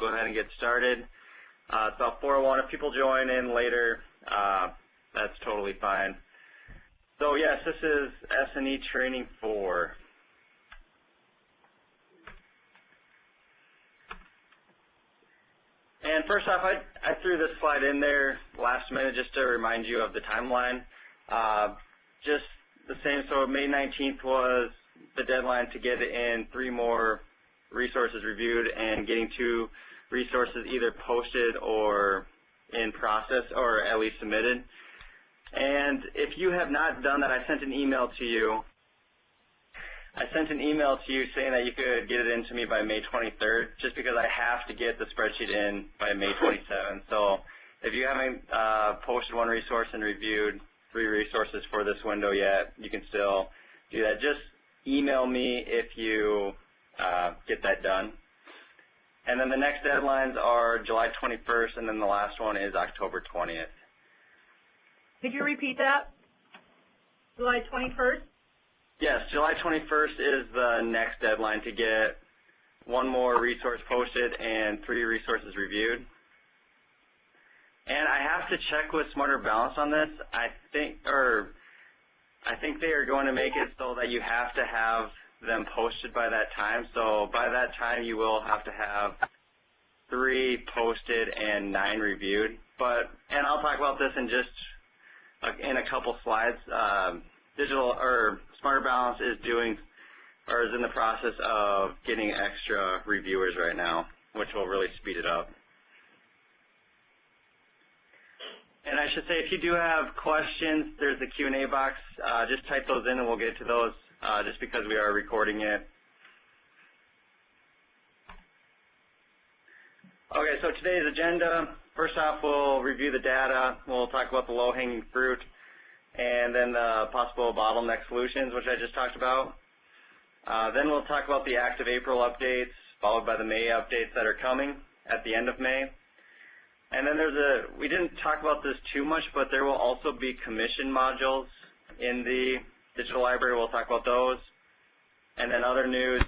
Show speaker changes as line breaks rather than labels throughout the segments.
go ahead and get started. It's about 4:01. If people join in later, that's totally fine. So yes, this is SNE Training 4. And first off, I threw this slide in there last minute just to remind you of the timeline. Just the same, so May 19th was the deadline to get in 3 more resources reviewed and getting 2 resources either posted or in process or at least submitted. And if you have not done that, I sent an email to you. Saying that you could get it in to me by May 23rd, just because I have to get the spreadsheet in by May 27th. So if you haven't posted 1 resource and reviewed 3 resources for this window yet, you can still do that. Just email me if you get that done. And then the next deadlines are July 21st, and then the last one is October 20th.
Could you repeat that? July 21st?
Yes, July 21st is the next deadline to get 1 more resource posted and 3 resources reviewed. And I have to check with Smarter Balance on this. I think they are going to make it so that you have to have them posted by that time. So by that time, you will have to have 3 posted and 9 reviewed. And I'll talk about this in a couple slides. Smarter Balance is in the process of getting extra reviewers right now, which will really speed it up. And I should say, if you do have questions, there's the Q&A box. Just type those in and we'll get to those just because we are recording it. Okay, so today's agenda, first off, we'll review the data. We'll talk about the low-hanging fruit and then the possible bottleneck solutions, which I just talked about. Then we'll talk about the active April updates, followed by the May updates that are coming at the end of May. And then we didn't talk about this too much, but there will also be commission modules in the digital library. We'll talk about those. And then other news.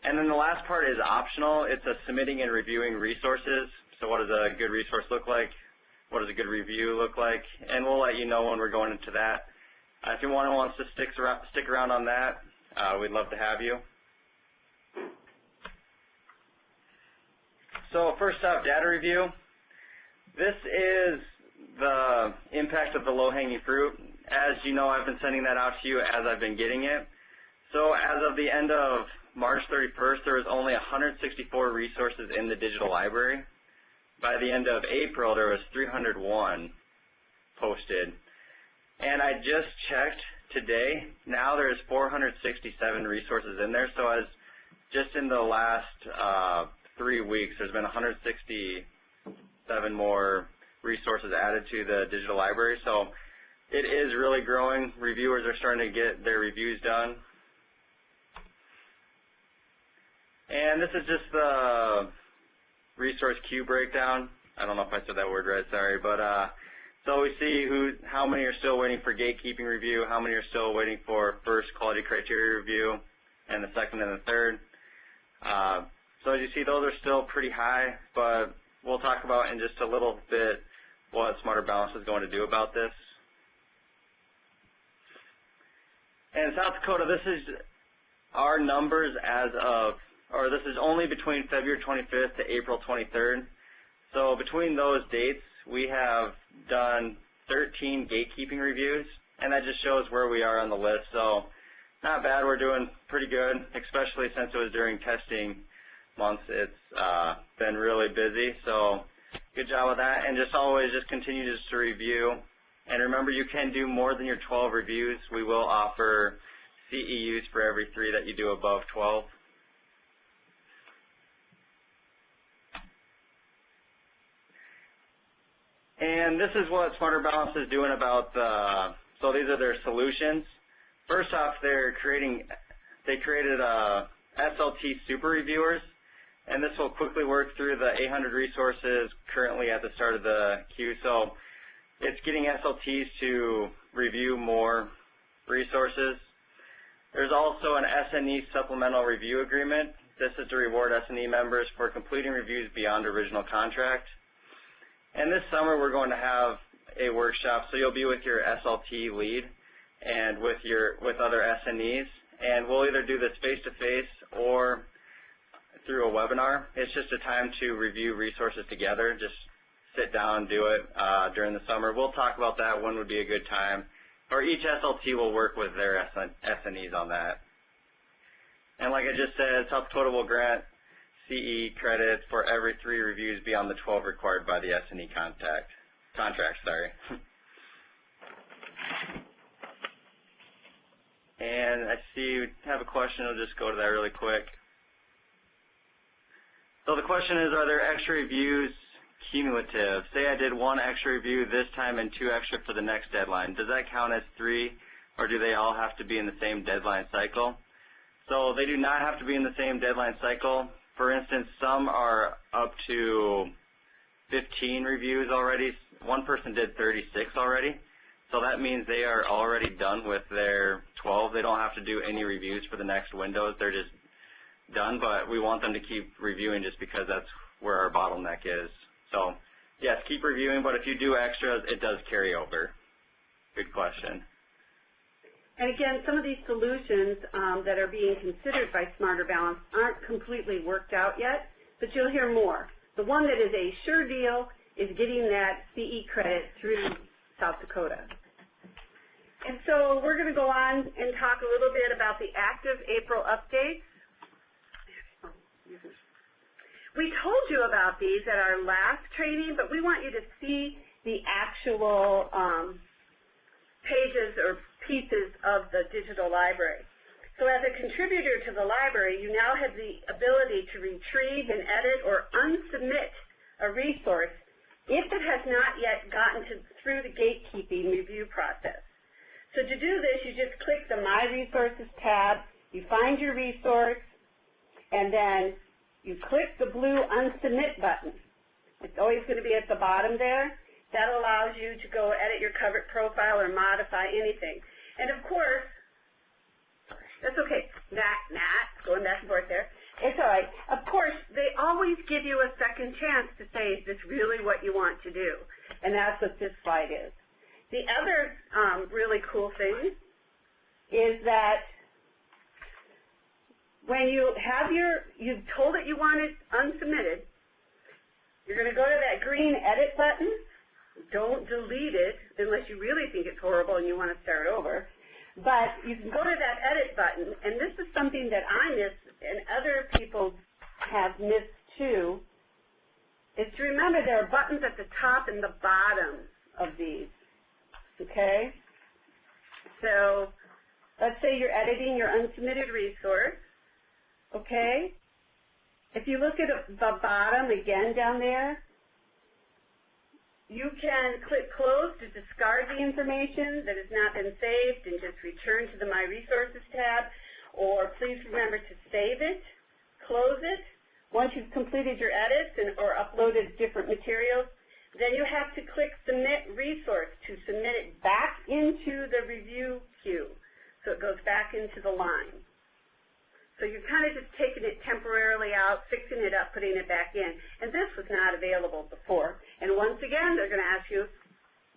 And then the last part is optional. It's a submitting and reviewing resources. So what does a good resource look like? What does a good review look like? And we'll let you know when we're going into that. If anyone wants to stick around on that, we'd love to have you. So first off, data review. This is the impact of the low-hanging fruit. As you know, I've been sending that out to you as I've been getting it. So as of the end of March 31st, there was only 164 resources in the digital library. By the end of April, there was 301 posted. And I just checked today. Now there's 467 resources in there. So just in the last 3 weeks, there's been 167 more resources added to the digital library. So it is really growing. Reviewers are starting to get their reviews done. And this is just the resource queue breakdown. I don't know if I said that word right, sorry. But so we see how many are still waiting for gatekeeping review, how many are still waiting for first quality criteria review, and the second and the third. So as you see, those are still pretty high, but we'll talk about in just a little bit what Smarter Balance is going to do about this. And South Dakota, this is our numbers this is only between February 25th to April 23rd. So between those dates, we have done 13 gatekeeping reviews, and that just shows where we are on the list. So not bad, we're doing pretty good, especially since it was during testing months. It's been really busy, so good job with that. And just always just continue to review. And remember, you can do more than your 12 reviews. We will offer CEUs for every 3 that you do above 12. And this is what Smarter Balance is doing about so these are their solutions. First off, they created SLT super reviewers, and this will quickly work through the 800 resources currently at the start of the queue. So it's getting SLTs to review more resources. There's also an SNE supplemental review agreement. This is to reward SNE members for completing reviews beyond original contract. And this summer we're going to have a workshop, so you'll be with your SLT lead and with other SNEs, and we'll either do this face-to-face or through a webinar. It's just a time to review resources together. Just sit down and do it during the summer. We'll talk about that. When would be a good time. Or each SLT will work with their SNEs on that. And like I just said, South Dakota will grant CE credit for every 3 reviews beyond the 12 required by the SNE contract. And I see we have a question. I'll just go to that really quick. So the question is, are there extra reviews cumulative? Say I did 1 extra review this time and 2 extra for the next deadline. Does that count as 3, or do they all have to be in the same deadline cycle? So they do not have to be in the same deadline cycle. For instance, some are up to 15 reviews already. One person did 36 already. So that means they are already done with their 12. They don't have to do any reviews for the next windows. They're just done, but we want them to keep reviewing just because that's where our bottleneck is. So, yes, keep reviewing, but if you do extras, it does carry over. Good question.
And again, some of these solutions that are being considered by Smarter Balance aren't completely worked out yet, but you'll hear more. The one that is a sure deal is getting that CE credit through South Dakota. And so we're going to go on and talk a little bit about the active April updates. We told you about these at our last training, but we want you to see the actual pages or pieces of the digital library. So as a contributor to the library, you now have the ability to retrieve and edit or unsubmit a resource if it has not yet gotten through the gatekeeping review process. So to do this, you just click the My Resources tab, you find your resource, and then you click the blue Unsubmit button. It's always going to be at the bottom there. That allows you to go edit your covered profile or modify anything. And of course, that's okay. Nat, going back and forth there. It's all right. Of course, they always give you a second chance to say, is this really what you want to do? And that's what this slide is. The other really cool thing is that when you have you've told it you want it unsubmitted, you're going to go to that green edit button. Don't delete it unless you really think it's horrible and you want to start over. But you can go to that edit button, and this is something that I missed and other people have missed too, is to remember there are buttons at the top and the bottom of these, okay? So let's say you're editing your unsubmitted resource, okay? If you look at the bottom again down there, you can click Close to discard the information that has not been saved and just return to the My Resources tab, or please remember to save it, close it. Once you've completed your edits or uploaded different materials, then you have to click Submit Resource to submit it back into the review queue, so it goes back into the line. So you're kind of just taking it temporarily out, fixing it up, putting it back in. And this was not available before. And once again, they're going to ask you,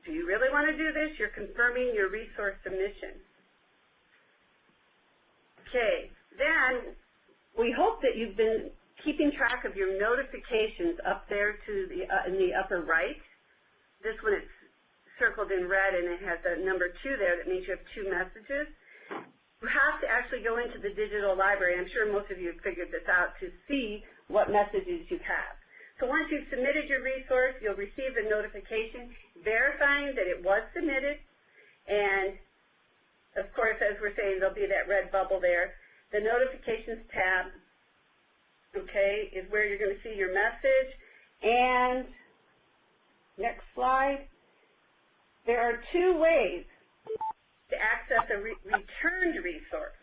do you really want to do this? You're confirming your resource submission. Okay, then we hope that you've been keeping track of your notifications up there to the in the upper right. This one is circled in red, and it has a number 2 there. That means you have 2 messages. You have to actually go into the digital library. I'm sure most of you have figured this out to see what messages you have. So once you've submitted your resource, you'll receive a notification verifying that it was submitted. And, of course, as we're saying, there'll be that red bubble there. The Notifications tab, okay, is where you're going to see your message. And next slide. There are 2 ways to access a returned resource.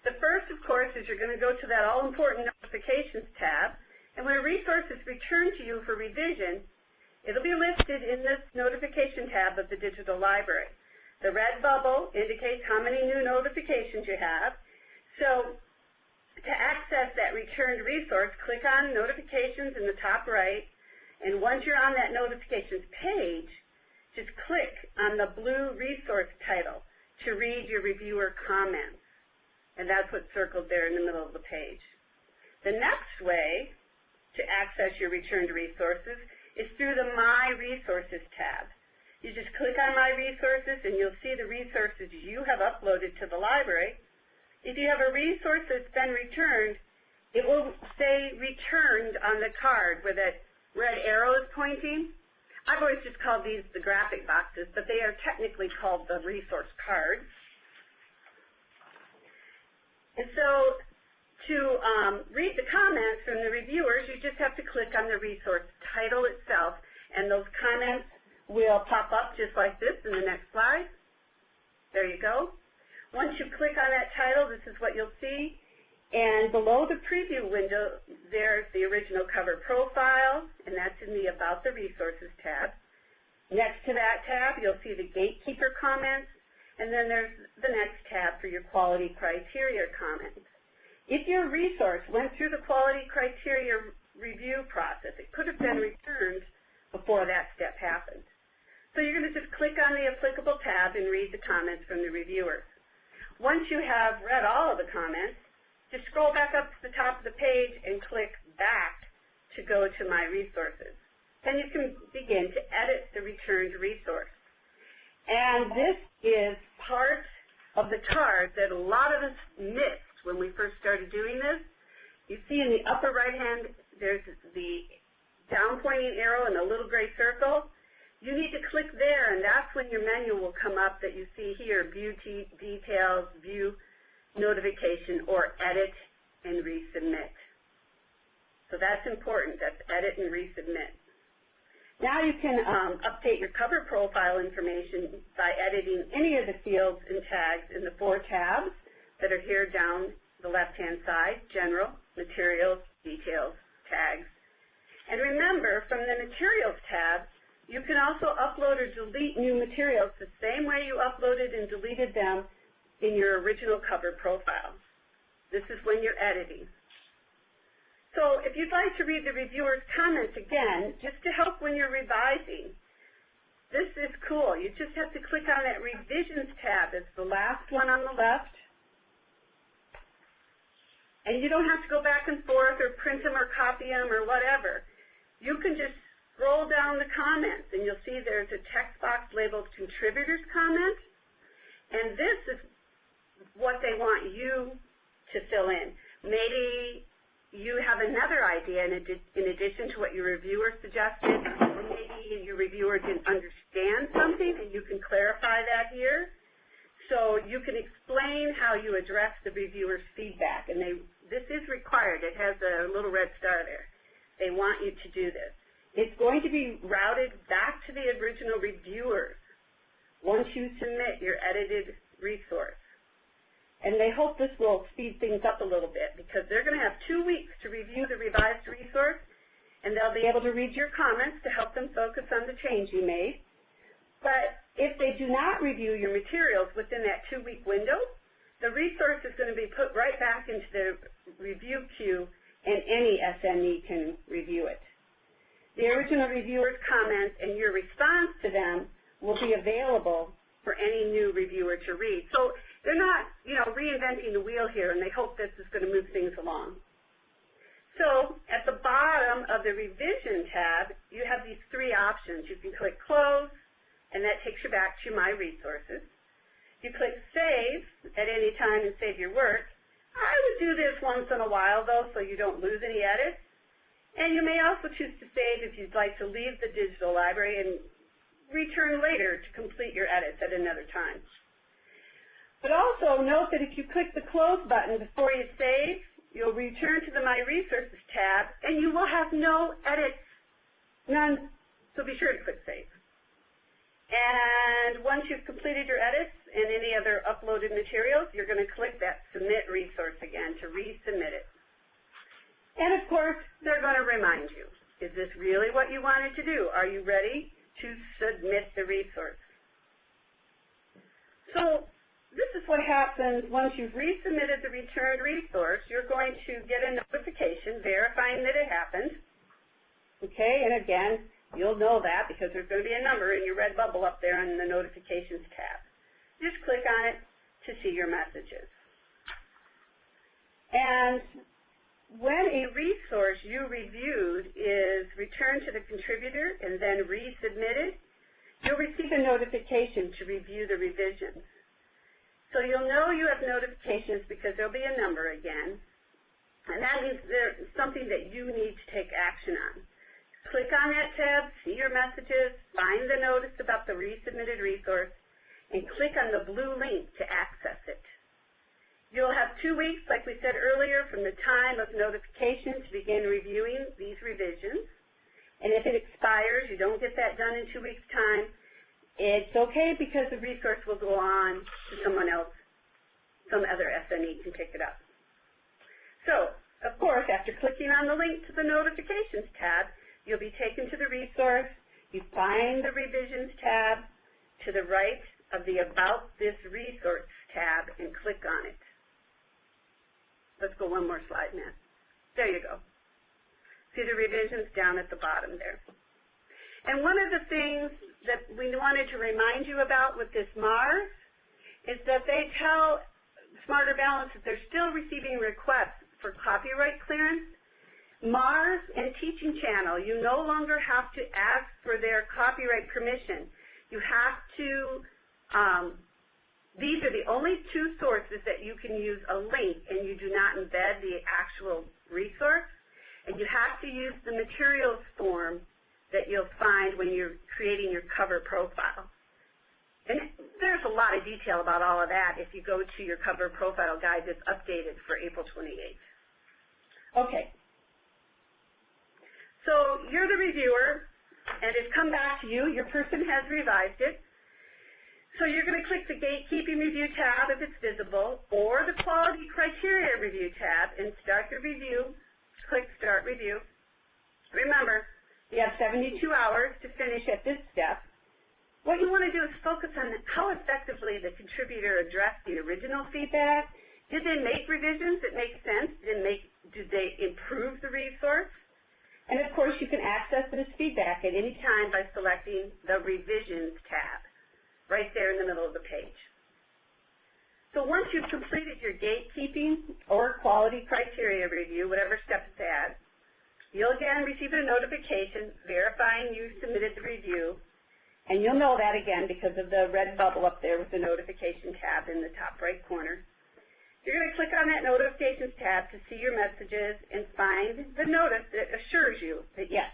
The first, of course, is you're going to go to that all-important Notifications tab, and when a resource is returned to you for revision, it'll be listed in this Notification tab of the digital library. The red bubble indicates how many new notifications you have. So to access that returned resource, click on Notifications in the top right, and once you're on that notifications page, just click on the blue resource title to read your reviewer comments. And that's what's circled there in the middle of the page. The next way to access your returned resources is through the My Resources tab. You just click on My Resources and you'll see the resources you have uploaded to the library. If you have a resource that's been returned, it will say returned on the card where that red arrow is pointing. I've always just called these the graphic boxes, but they are technically called the resource cards. And so to read the comments from the reviewers, you just have to click on the resource title itself, and those comments will pop up just like this in the next slide. There you go. Once you click on that title, this is what you'll see. And below the preview window, there's the original cover profile, and that's in the About the Resources tab. Next to that tab, you'll see the gatekeeper comments, and then there's the next tab for your quality criteria comments. If your resource went through the quality criteria review process, it could have been returned before that step happened. So you're going to just click on the applicable tab and read the comments from the reviewers. Once you have read all of the comments, just scroll back up to the top of the page and click Back to go to My Resources. Then you can begin to edit the returned resource. And this is part of the card that a lot of us missed when we first started doing this. You see in the upper right hand, there's the down pointing arrow and the little gray circle. You need to click there, and that's when your menu will come up that you see here, View Details, View Notification, or Edit and Resubmit. So that's important. That's Edit and Resubmit. Now you can update your cover profile information by editing any of the fields and tags in the 4 tabs that are here down the left-hand side: General, Materials, Details, Tags. And remember, from the Materials tab, you can also upload or delete new materials the same way you uploaded and deleted them in your original cover profile. This is when you're editing. So if you'd like to read the reviewer's comments again, just to help when you're revising, this is cool. You just have to click on that Revisions tab. It's the last one on the left. And you don't have to go back and forth or print them or copy them or whatever. You can just scroll down the comments, and you'll see there's a text box labeled Contributors Comment, and this is what they want you to fill in. Maybe you have another idea in addition to what your reviewer suggested, or maybe your reviewer didn't understand something, and you can clarify that here. So you can explain how you address the reviewer's feedback, and this is required. It has a little red star there. They want you to do this. It's going to be routed back to the original reviewers once you submit your edited resource. And they hope this will speed things up a little bit because they're going to have 2 weeks to review the revised resource, and they'll be able to read your comments to help them focus on the change you made. But if they do not review your materials within that 2-week window, the resource is going to be put right back into the review queue, and any SNE can review it. The original reviewer's comments and your response to them will be available for any new reviewer to read. So they're not, reinventing the wheel here, and they hope this is going to move things along. So at the bottom of the Revision tab, you have these 3 options. You can click Close, and that takes you back to My Resources. You click Save at any time and save your work. I would do this once in a while, though, so you don't lose any edits. And you may also choose to save if you'd like to leave the digital library and return later to complete your edits at another time. But also note that if you click the Close button before you save, you'll return to the My Resources tab, and you will have no edits, none. So be sure to click Save. And once you've completed your edits and any other uploaded materials, you're going to click that Submit Resource again to resubmit it. And of course, they're going to remind you, is this really what you wanted to do? Are you ready to submit the resource? So this is what happens once you've resubmitted the returned resource. You're going to get a notification verifying that it happened. Okay, and again, you'll know that because there's going to be a number in your red bubble up there in the Notifications tab. Just click on it to see your messages. And when a resource you reviewed is returned to the contributor and then resubmitted, you'll receive a notification to review the revisions. So you'll know you have notifications because there'll be a number again, and that means there's something that you need to take action on. Click on that tab, see your messages, find the notice about the resubmitted resource, and click on the blue link to access it. You'll have 2 weeks, like we said earlier, from the time of notification to begin reviewing these revisions. And if it expires, you don't get that done in 2 weeks' time, it's okay because the resource will go on to someone else, some other SNE can pick it up. So, of course, after clicking on the link to the Notifications tab, you'll be taken to the resource. You find the Revisions tab to the right of the About This Resource tab and click on it. Let's go one more slide, Matt. There you go. See the revisions down at the bottom there. And one of the things that we wanted to remind you about with this MARS is that they tell Smarter Balance that they're still receiving requests for copyright clearance. MARS and Teaching Channel, you no longer have to ask for their copyright permission. You have to, these are the only two sources that you can use a link and you do not embed the actual resource. And you have to use the materials form that you'll find when you're creating your cover profile. And there's a lot of detail about all of that if you go to your cover profile guide that's updated for April 28th. Okay. So you're the reviewer, and it's come back to you. Your person has revised it. So you're going to click the Gatekeeping Review tab if it's visible, or the Quality Criteria Review tab and start the review. Click Start Review. Remember, you have 72 hours to finish at this step. What you want to do is focus on how effectively the contributor addressed the original feedback. Did they make revisions that make sense? Did they improve the resource? And of course, you can access this feedback at any time by selecting the Revisions tab, right there in the middle of the page. So once you've completed your gatekeeping or quality criteria review, whatever step it's at, you'll again receive a notification verifying you submitted the review, and you'll know that again because of the red bubble up there with the notification tab in the top right corner. You're going to click on that Notifications tab to see your messages and find the notice that assures you that, yes,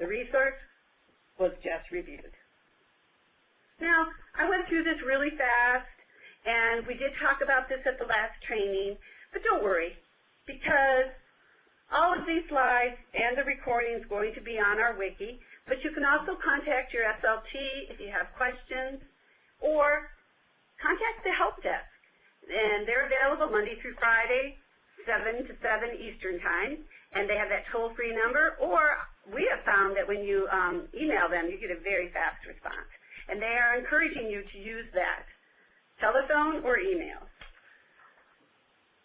the resource was just reviewed. Now, I went through this really fast, and we did talk about this at the last training, but don't worry, because all of these slides and the recording is going to be on our wiki, but you can also contact your SLT if you have questions, or contact the help desk. And they're available Monday through Friday, 7 to 7 Eastern Time, and they have that toll-free number, or we have found that when you email them, you get a very fast response. And they are encouraging you to use that, telephone or email.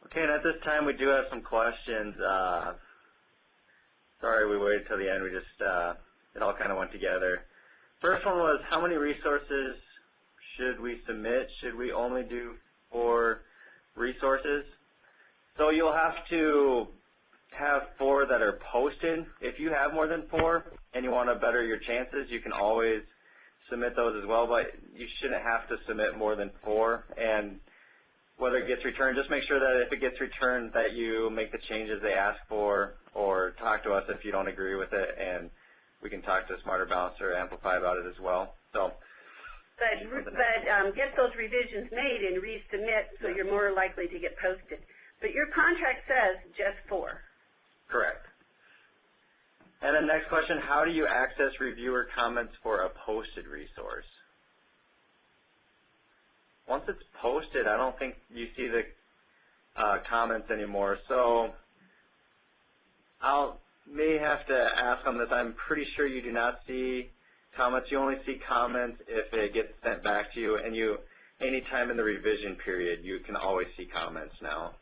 Okay, and at this time we do have some questions. Sorry we waited till the end. We just, it all kind of went together. First one was, how many resources should we submit? Should we only do 4 resources? So you'll have to have 4 that are posted. If you have more than 4 and you want to better your chances, you can always submit those as well, but you shouldn't have to submit more than 4. And whether it gets returned, just make sure that if it gets returned that you make the changes they ask for, or talk to us if you don't agree with it, and we can talk to Smarter Balance or Amplify about it as well. So.
But get those revisions made and resubmit so you're more likely to get posted. But your contract says just 4.
Correct. And the next question, how do you access reviewer comments for a posted resource? Once it's posted, I don't think you see the comments anymore. So I'll may have to ask on this. I'm pretty sure you do not see comments. You only see comments if it gets sent back to you, and you anytime in the revision period, you can always see comments now.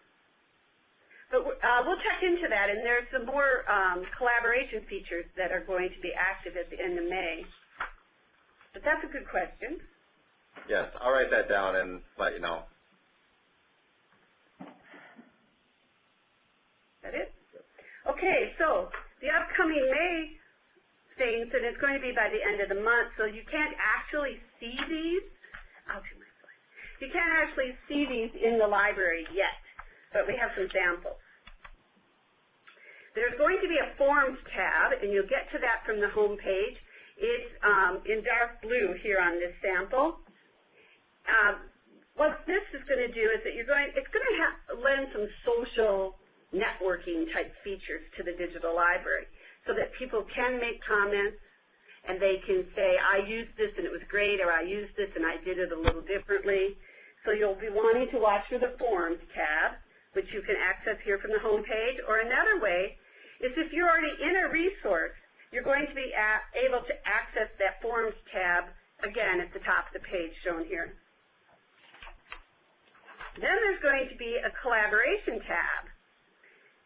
But we'll check into that, and there's some more collaboration features that are going to be active at the end of May. But that's a good question.
Yes, I'll write that down and let you know.
Is that it? Okay, so the upcoming May things, and it's going to be by the end of the month, so you can't actually see these. You can't actually see these in the library yet, but we have some samples. There's going to be a Forms tab, and you'll get to that from the home page. It's in dark blue here on this sample. What this is going to do is that it's going to lend some social networking type features to the digital library so that people can make comments and they can say, I used this and it was great, or I used this and I did it a little differently. So you'll be wanting to watch for the Forms tab, which you can access here from the home page. Or another way is if you're already in a resource, you're going to be able to access that Forms tab again at the top of the page shown here. Then there's going to be a Collaboration tab,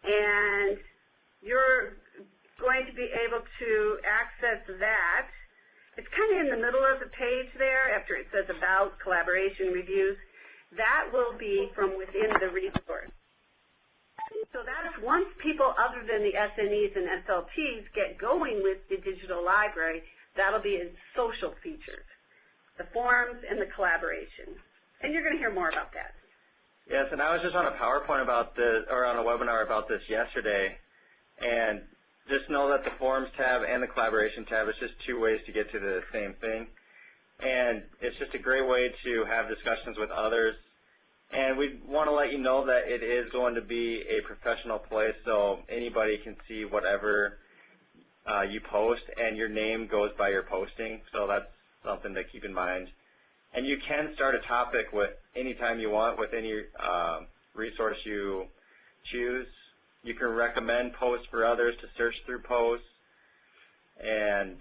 and you're going to be able to access that. It's kind of in the middle of the page there after it says About Collaboration Reviews. That will be from within the resource. So that is once people other than the SNEs and SLTs get going with the digital library, that'll be in social features, the forums and the collaboration. And you're going to hear more about that.
Yes, and I was just on a PowerPoint about this, or on a webinar about this yesterday, and just know that the Forums tab and the Collaboration tab is just two ways to get to the same thing. And it's just a great way to have discussions with others. And we want to let you know that it is going to be a professional place, so anybody can see whatever you post, and your name goes by your posting, so that's something to keep in mind. And you can start a topic with any time you want with any resource you choose. You can recommend posts for others to search through posts, and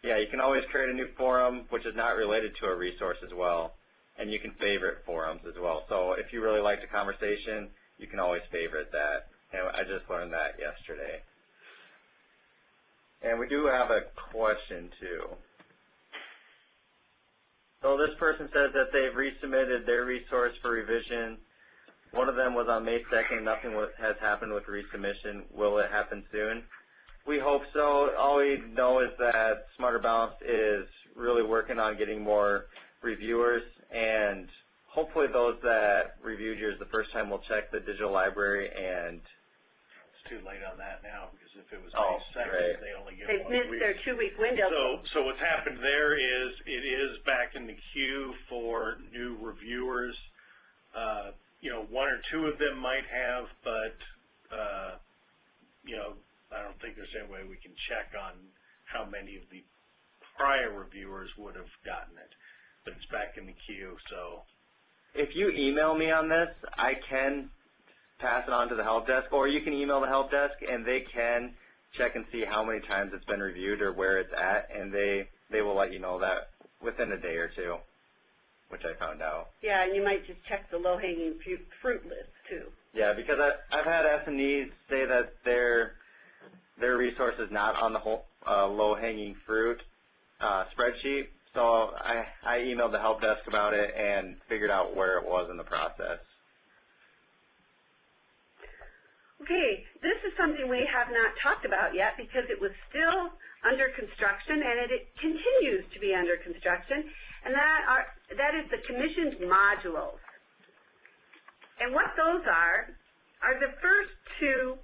yeah, you can always create a new forum which is not related to a resource as well, and you can favorite forums as well. So if you really liked a conversation, you can always favorite that, and I just learned that yesterday. And we do have a question too. So this person says that they've resubmitted their resource for revision. One of them was on May 2nd. Nothing has happened with resubmission. Will it happen soon? We hope so. All we know is that Smarter Balanced is really working on getting more reviewers, and hopefully those that reviewed yours the first time will check the digital library. And
it's too late on that now, because if it was May 2nd,
right,
they only get
They've
1
missed
week.
their 2-week window.
So what's happened there is it is back in the queue for new reviewers. You know, 1 or 2 of them might have, but you know, I don't think there's any way we can check on how many of the prior reviewers would have gotten it. But it's back in the queue, so.
if you email me on this, I can pass it on to the help desk, or you can email the help desk and they can check and see how many times it's been reviewed or where it's at, and they will let you know that within a day or two, which I found out.
Yeah, and you might just check the low-hanging fruit list, too.
Yeah, because I've had SNEs say that their resource is not on the whole low-hanging fruit spreadsheet, so I emailed the help desk about it and figured out where it was in the process.
Okay, this is something we have not talked about yet because it was still under construction, and it continues to be under construction, and that is the Commission's modules. And what those are the first 2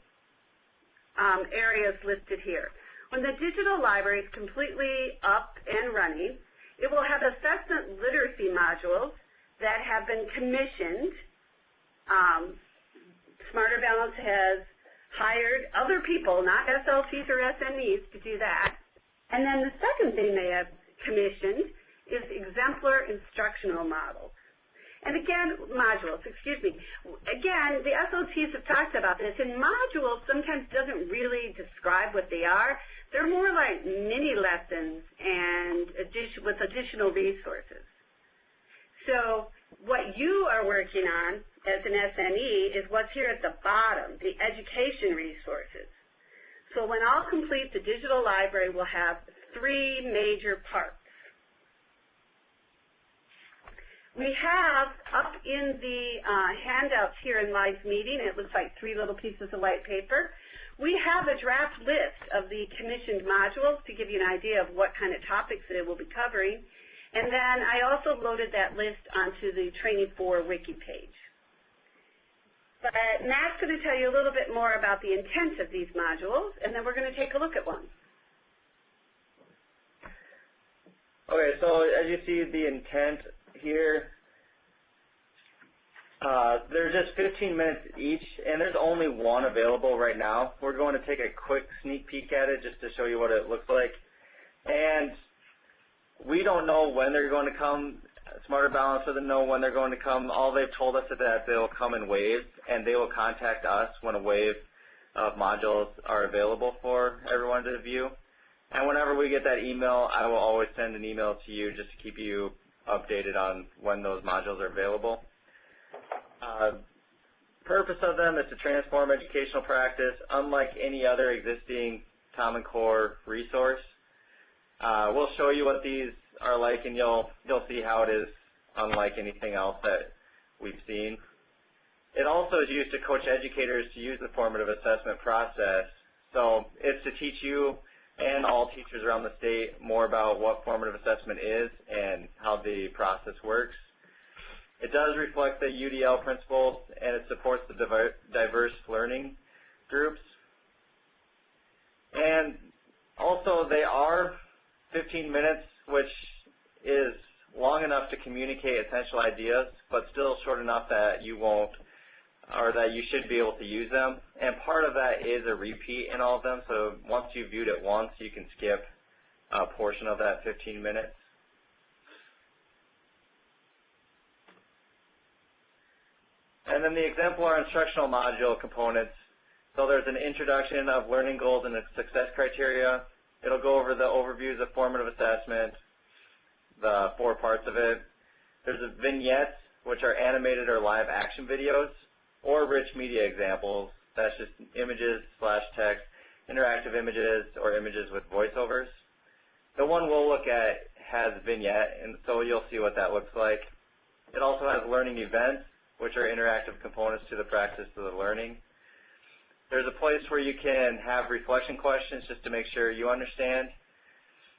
areas listed here. When the digital library is completely up and running, it will have assessment literacy modules that have been commissioned. Smarter Balance has hired other people, not SLTs or SNEs, to do that. And then the second thing they have commissioned is exemplar instructional models. And again, modules, excuse me. Again, the SLTs have talked about this, and modules sometimes doesn't really describe what they are. They're more like mini lessons and with additional resources. So what you are working on as an SNE is what's here at the bottom, the education resources. So when all complete, the digital library will have 3 major parts. We have up in the handouts here in Live's meeting, it looks like 3 little pieces of white paper. We have a draft list of the commissioned modules to give you an idea of what kind of topics that it will be covering. And then I also loaded that list onto the Training 4 wiki page. But Matt's going to tell you a little bit more about the intent of these modules, and then we're going to take a look at one.
Okay, so as you see the intent here, they're just 15 minutes each, and there's only one available right now. We're going to take a quick sneak peek at it just to show you what it looks like. And we don't know when they're going to come. Smarter Balance doesn't know when they're going to come. All they've told us is that they'll come in waves, and they will contact us when a wave of modules are available for everyone to view. And whenever we get that email, I will always send an email to you just to keep you updated on when those modules are available. Purpose of them is to transform educational practice unlike any other existing Common Core resource. We'll show you what these are like, and you'll see how it is unlike anything else that we've seen. It also is used to coach educators to use the formative assessment process. So it's to teach you and all teachers around the state more about what formative assessment is and how the process works. It does reflect the UDL principles, and it supports the diverse learning groups. And also they are 15 minutes, which is long enough to communicate essential ideas, but still short enough that you won't, or that you should be able to use them. And part of that is a repeat in all of them, so once you've viewed it once, you can skip a portion of that 15 minutes. And then the exemplar instructional module components. So there's an introduction of learning goals and success criteria. It'll go over the overviews of formative assessment, the 4 parts of it. There's a vignettes, which are animated or live action videos, or rich media examples. That's just images / text, interactive images, or images with voiceovers. The one we'll look at has vignette, and so you'll see what that looks like. It also has learning events, which are interactive components to the practice of the learning. There's a place where you can have reflection questions just to make sure you understand,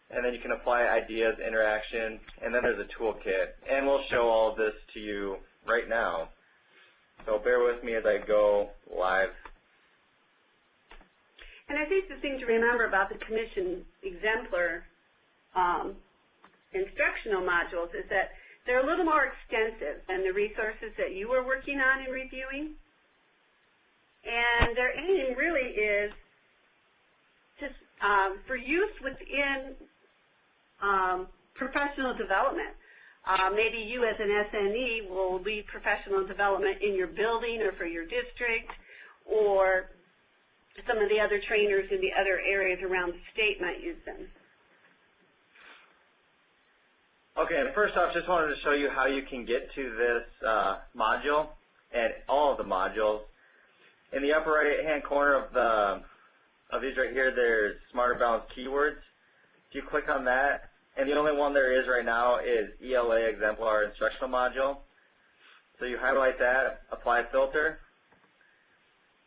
and then you can apply ideas, interaction, and then there's a toolkit. And we'll show all of this to you right now. So bear with me as I go live.
And I think the thing to remember about the Commission exemplar instructional modules is that they're a little more extensive than the resources that you were working on and reviewing. And their aim really is to, for use within professional development. Maybe you as an SNE will lead professional development in your building or for your district, or some of the other trainers in the other areas around the state might use them.
Okay, and first off, just wanted to show you how you can get to this module and all of the modules. In the upper right-hand corner of these right here, there's Smarter Balance keywords. If you click on that, and the only one there is right now is ELA Exemplar Instructional Module. So you highlight that, apply filter,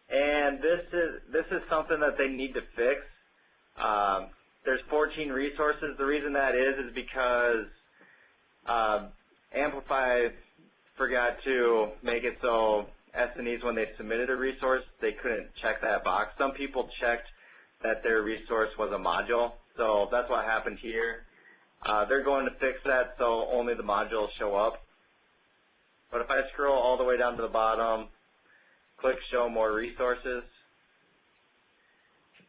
and this is something that they need to fix. There's 14 resources. The reason that is because Amplify forgot to make it so SNEs, when they submitted a resource, they couldn't check that box. Some people checked that their resource was a module, so that's what happened here. They're going to fix that so only the modules show up. But if I scroll all the way down to the bottom, click Show More Resources,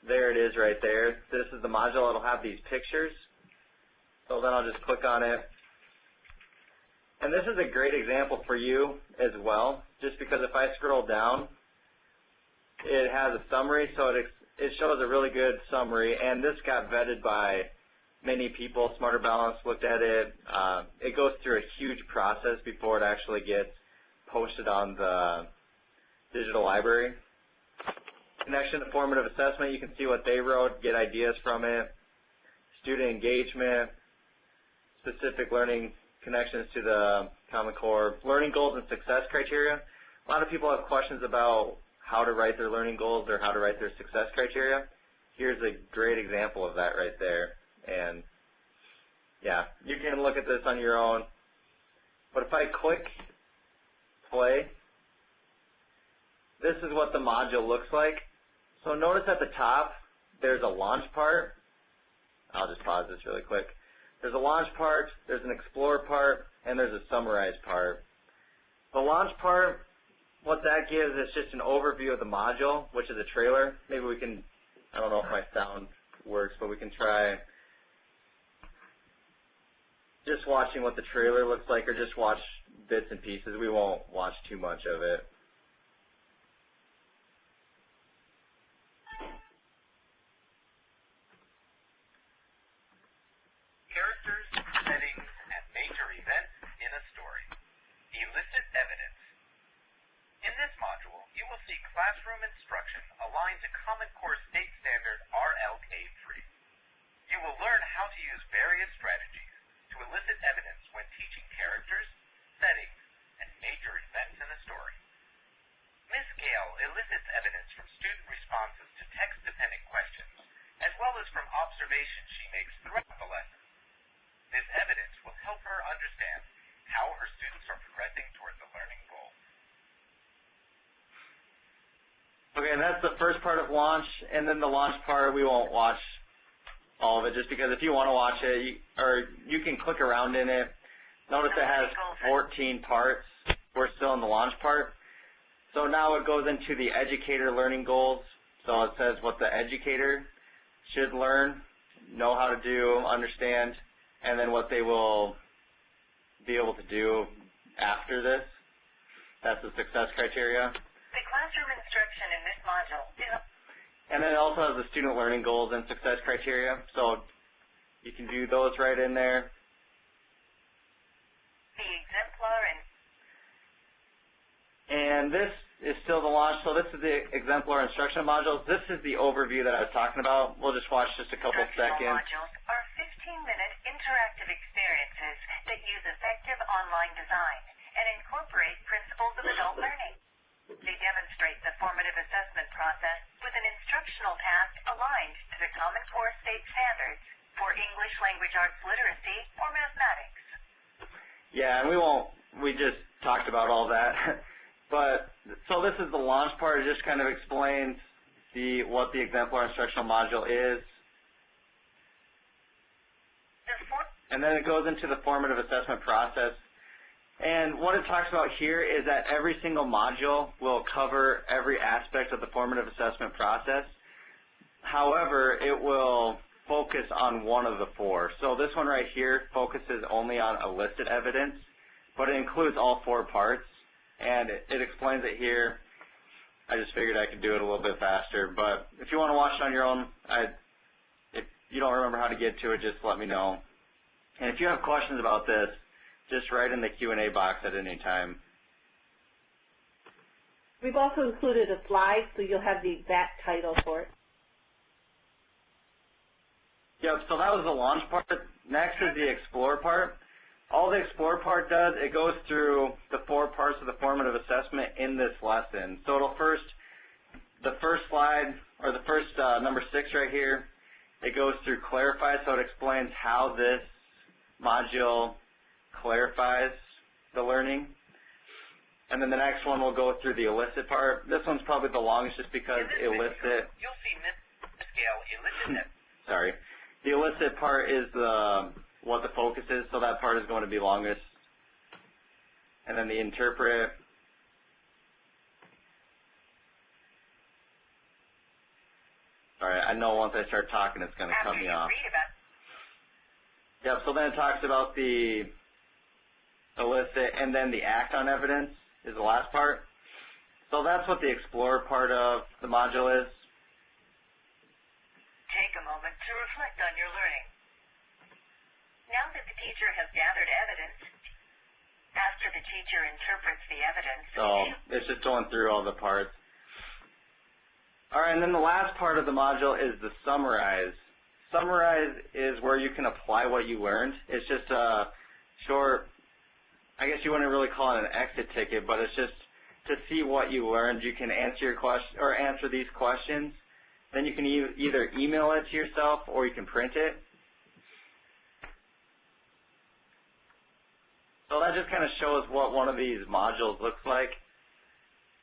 there it is right there. This is the module. It'll have these pictures. So then I'll just click on it. And this is a great example for you as well, just because if I scroll down, it has a summary, so it shows a really good summary, and this got vetted by many people, Smarter Balance, looked at it. It goes through a huge process before it actually gets posted on the digital library. Connection to formative assessment, you can see what they wrote, get ideas from it. Student engagement, specific learning connections to the Common Core, learning goals and success criteria. A lot of people have questions about how to write their learning goals or how to write their success criteria. Here's a great example of that right there. And yeah, you can look at this on your own. But if I click play, this is what the module looks like. So notice at the top, there's a launch part. I'll just pause this really quick. There's a launch part, there's an explore part, and there's a summarize part. The launch part, what that gives is just an overview of the module, which is a trailer. Maybe we can, I don't know if my sound works, but we can try just watching what the trailer looks like, or just watch bits and pieces. We won't watch too much of it.
Characters, settings, and major events in a story. Elicit evidence. In this module, you will see classroom instruction aligned to Common Core State Standard RLK-3. You will learn how to use various strategies to elicit evidence when teaching characters, settings, and major events in a story. Ms. Gale elicits evidence from student responses to text-dependent questions, as well as from observations she makes throughout the lesson. This evidence will help her understand how her students are progressing toward the learning goal.
Okay, and that's the first part of launch, and then the launch part, we won't watch all of it, just because if you want to watch it, you can click around in it. Notice it has 14 parts. We're still in the launch part. So now it goes into the educator learning goals. So it says what the educator should learn, know how to do, understand, and then what they will be able to do after this. That's the success criteria.
The classroom instruction in this module is...
And then it also has the student learning goals and success criteria. So you can do those right in there.
The exemplar
And this is still the launch. So this is the exemplar instruction modules. This is the overview that I was talking about. We'll just watch just a couple seconds.
modules are 15-minute interactive experiences that use effective online design and incorporate principles of adult learning. They demonstrate the formative assessment process with an instructional task aligned to the Common Core State Standards for English Language Arts Literacy or mathematics.
Yeah, and we just talked about all that. But, so this is the launch part. It just kind of explains what the exemplar instructional module is. And then it goes into the formative assessment process. And what it talks about here is that every single module will cover every aspect of the formative assessment process. However, it will focus on one of the four. So this one right here focuses only on elicit evidence, but it includes all four parts. And it explains it here. I just figured I could do it a little bit faster. But if you want to watch it on your own, if you don't remember how to get to it, just let me know. And if you have questions about this, just write in the Q&A box at any time.
We've also included a slide, so you'll have the exact title for it.
Yep, so that was the launch part. Next is the explore part. All the explore part does, it goes through the four parts of the formative assessment in this lesson. So it'll the first slide, or the first number 6 right here, it goes through clarify, so it explains how this module clarifies the learning. And then the next one will go through the elicit part. This one's probably the longest just because elicit.
You'll see Ms. Scale elicit.
Sorry. The elicit part is what the focus is, so that part is going to be longest. And then the interpret. Alright, I know once I start talking it's going to cut me off. Yep, so then it talks about the elicit, and then the act on evidence is the last part. So that's what the explore part of the module is.
Take a moment to reflect on your learning.
Now that the teacher has gathered evidence, after the teacher interprets the evidence...
So it's just going through all the parts. All right, and then the last part of the module is the summarize. Summarize is where you can apply what you learned. It's just a short, I guess you wouldn't really call it an exit ticket, but it's just to see what you learned. You can answer your question or answer these questions. Then you can either email it to yourself or you can print it. So that just kind of shows what one of these modules looks like.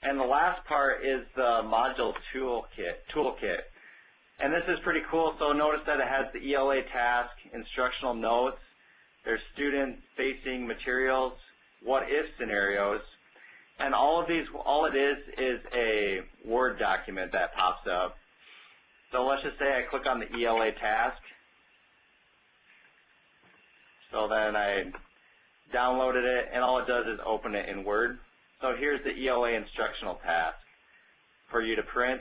And the last part is the module toolkit. And this is pretty cool. So notice that it has the ELA task, instructional notes, there's student-facing materials, what-if scenarios, and all of these, all it is a Word document that pops up. So let's just say I click on the ELA task. So then I downloaded it, and all it does is open it in Word. So here's the ELA instructional task for you to print.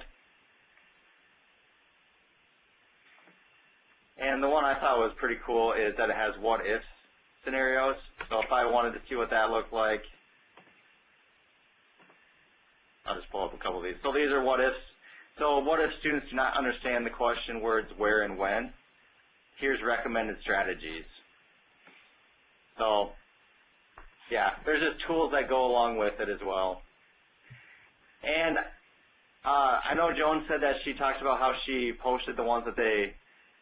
And the one I thought was pretty cool is that it has what-if scenarios. So if I wanted to see what that looked like, I'll just pull up a couple of these. So these are what-ifs. So what if students do not understand the question words where and when? Here's recommended strategies. So yeah, there's just tools that go along with it as well. And I know Joan said that she talked about how she posted the ones that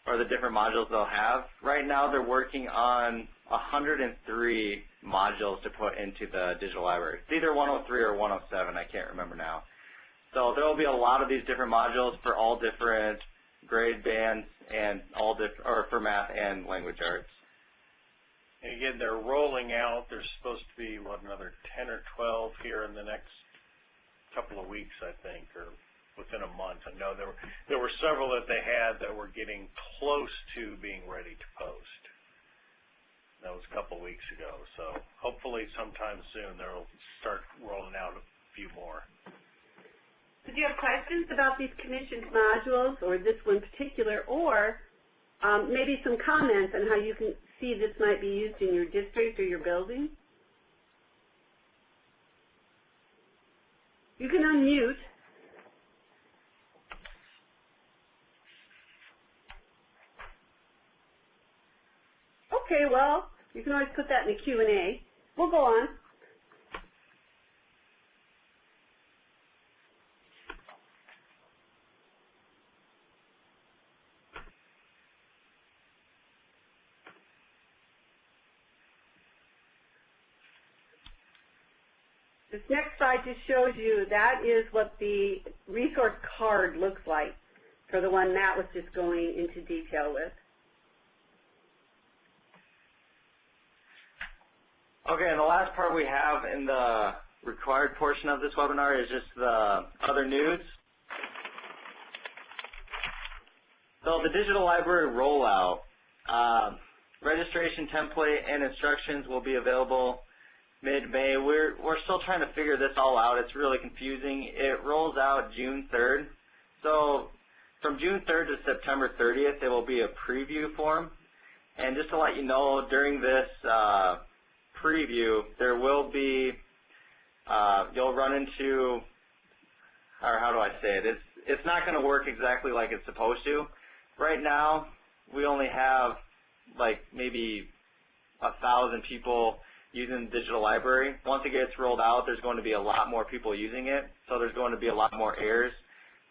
or the different modules they'll have. Right now they're working on 103 modules to put into the digital library. It's either 103 or 107, I can't remember now. So there will be a lot of these different modules for all different grade bands and or for math and language arts.
And again, they're rolling out. There's supposed to be, what, another 10 or 12 here in the next couple of weeks, I think, or within a month. I know there were several that they had that were getting close to being ready to post. That was a couple of weeks ago. So hopefully sometime soon they'll start rolling out a few more.
Did you have questions about these commissioned modules or this one particular, or maybe some comments on how you can see this might be used in your district or your building? You can unmute. Okay, well, you can always put that in the Q&A. We'll go on. This next slide just shows you that is what the resource card looks like for the one Matt was just going into detail with.
Okay, and the last part we have in the required portion of this webinar is just the other news. So the digital library rollout, registration template and instructions will be available mid-May. We're still trying to figure this all out. It's really confusing. It rolls out June 3rd. So from June 3rd to September 30th, it will be a preview form. And just to let you know, during this preview, there will be, you'll run into, or how do I say it? It's not going to work exactly like it's supposed to. Right now, we only have like maybe 1,000 people using the digital library. Once it gets rolled out, there's going to be a lot more people using it, so there's going to be a lot more errors.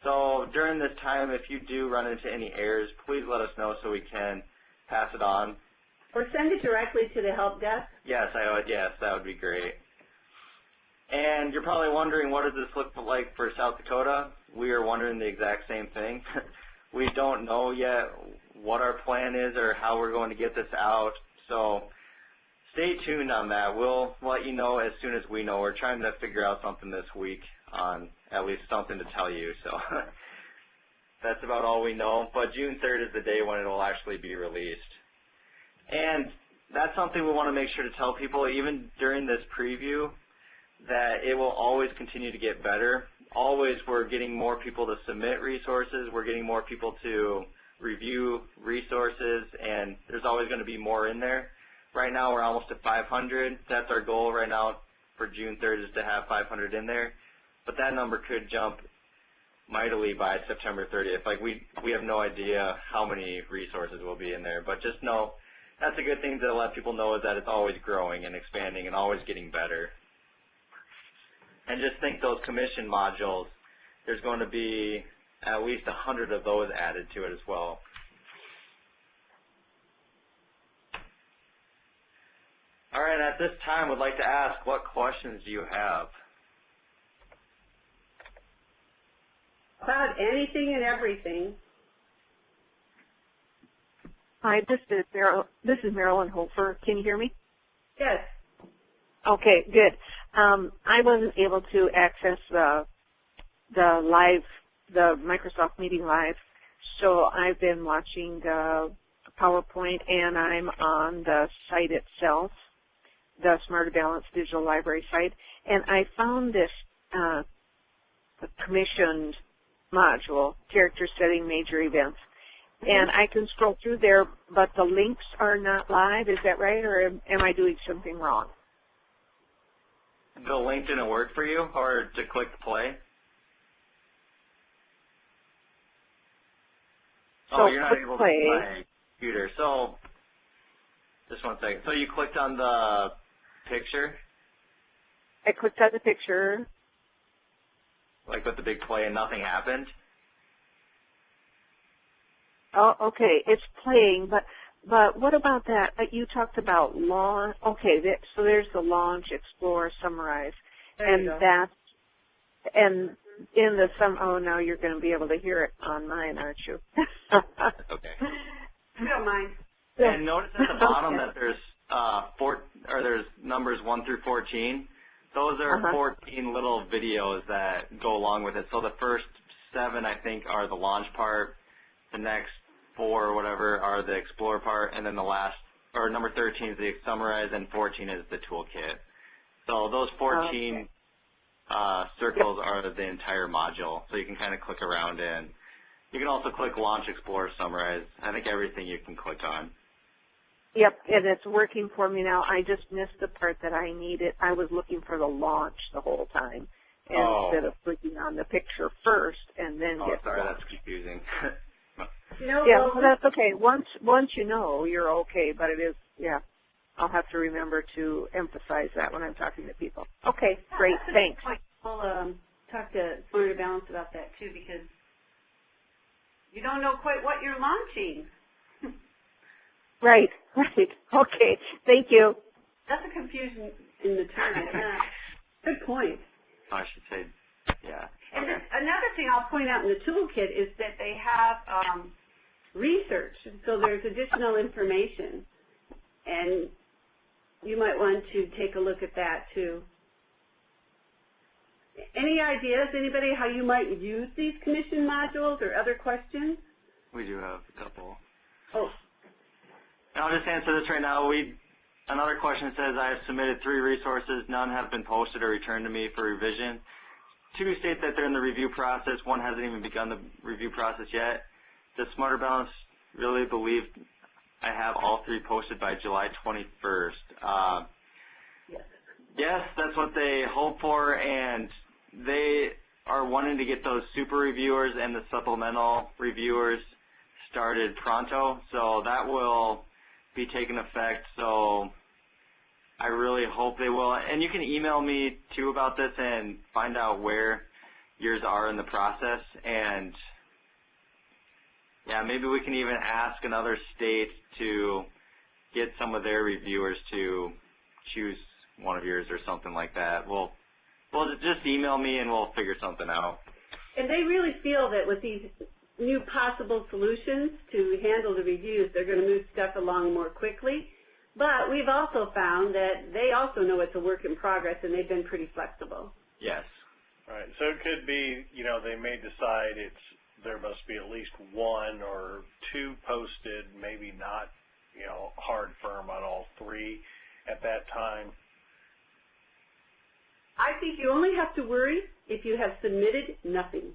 So during this time, if you do run into any errors, please let us know so we can pass it on.
Or send it directly to the help desk.
Yes, that would be great. And you're probably wondering, what does this look like for South Dakota? We are wondering the exact same thing. We don't know yet what our plan is or how we're going to get this out, so stay tuned on that. We'll let you know as soon as we know. We're trying to figure out something this week on at least something to tell you, so that's about all we know. But June 3rd is the day when it will actually be released. And that's something we want to make sure to tell people, even during this preview, that it will always continue to get better. Always we're getting more people to submit resources. We're getting more people to review resources, and there's always going to be more in there. Right now we're almost at 500. That's our goal right now for June 3rd, is to have 500 in there. But that number could jump mightily by September 30th. Like we have no idea how many resources will be in there, but just know that's a good thing to let people know, is that it's always growing and expanding and always getting better. And just think those commission modules, there's going to be at least 100 of those added to it as well. All right, at this time, I'd like to ask, what questions do you have?
About anything and everything.
Hi, this is Marilyn Hofer. Can you hear me?
Yes.
Okay, good. I wasn't able to access the Microsoft Meeting Live, so I've been watching the PowerPoint, and I'm on the site itself, the Smarter Balance Digital Library site, and I found this commissioned module, Character Setting Major Events. And I can scroll through there, but the links are not live. Is that right, or am I doing something wrong?
The link didn't work for you, or to click play?
So
you're not able to
play.
play computer. So, just one second. So you clicked on the picture?
I clicked on the picture.
Like with the big play, and nothing happened?
Oh, okay, it's playing, but what about that? You talked about launch. Okay, so there's the launch, explore, summarize, and in the oh, now you're going to be able to hear it on mine, aren't you?
Okay.
I don't mind.
And notice at the bottom that there's there's numbers 1 through 14. Those are 14 little videos that go along with it. So the first 7, I think, are the launch part. The next 4 or whatever are the explore part, and then the last, or number 13 is the summarize, and 14 is the toolkit. So those 14 circles are the entire module. So you can kind of click around in. You can also click launch, explore, summarize. I think everything you can click on.
Yep, and it's working for me now. I just missed the part that I needed. I was looking for the launch the whole time instead of clicking on the picture first and then get
sorry,
launch.
that's confusing.
Yeah, well, that's okay. Once you know, you're okay, but it is, I'll have to remember to emphasize that when I'm talking to people. Okay, great, thanks.
I'll talk to Smarter Balance about that, too, because you don't know quite what you're launching.
Right. Okay, thank you.
That's a confusion in the term. Good point.
I should say, yeah.
And another thing I'll point out in the toolkit is that they have research, so there's additional information, and you might want to take a look at that too. Any ideas, anybody, how you might use these commission modules or other questions?
We do have a couple.
Oh.
I'll just answer this right now. Another question says, I have submitted 3 resources. None have been posted or returned to me for revision. 2 state that they're in the review process. 1 hasn't even begun the review process yet. Does Smarter Balance really believe I have all 3 posted by July 21st? Yes, that's what they hope for, and they are wanting to get those super reviewers and the supplemental reviewers started pronto, so that will be taking effect. So I really hope they will. And you can email me, too, about this and find out where yours are in the process. And, yeah, maybe we can even ask another state to get some of their reviewers to choose one of yours or something like that. Well, just email me and we'll figure something out.
And they really feel that with these new possible solutions to handle the reviews, they're going to move stuff along more quickly. But we've also found that they also know it's a work in progress, and they've been pretty flexible.
Yes.
Right. So it could be, they may decide there must be at least 1 or 2 posted, maybe not, hard firm on all 3 at that time. I
think you only have to worry if you have submitted nothing.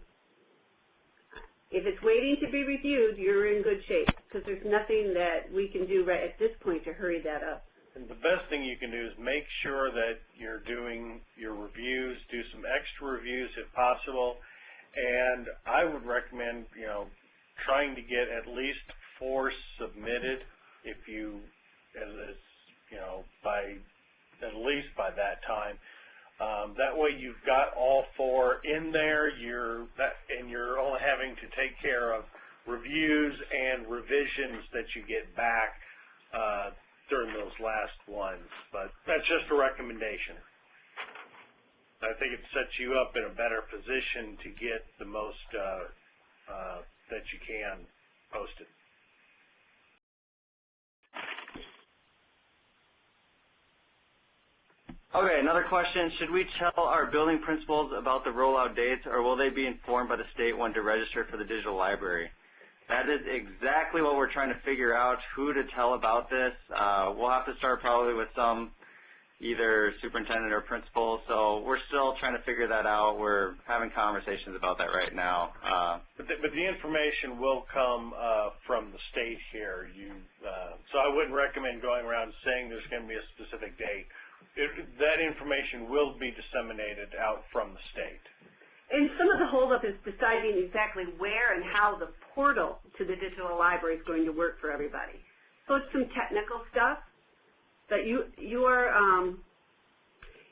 if it's waiting to be reviewed, you're in good shape, because there's nothing that we can do right at this point to hurry that up.
And the best thing you can do is make sure that you're doing your reviews, do some extra reviews if possible, and I would recommend, trying to get at least 4 submitted if you, at least by that time. That way you've got all 4 in there, and you're only having to take care of reviews and revisions that you get back during those last ones. But that's just a recommendation. I think it sets you up in a better position to get the most that you can posted.
Okay, another question. Should we tell our building principals about the rollout dates, or will they be informed by the state when to register for the digital library? That is exactly what we're trying to figure out, who to tell about this. We'll have to start probably with some, either superintendent or principal, so we're still trying to figure that out. We're having conversations about that right now.
But the information will come from the state here. So I wouldn't recommend going around saying there's going to be a specific date. That information will be disseminated out from the state.
And some of the holdup is deciding exactly where and how the portal to the digital library is going to work for everybody. So it's some technical stuff, but your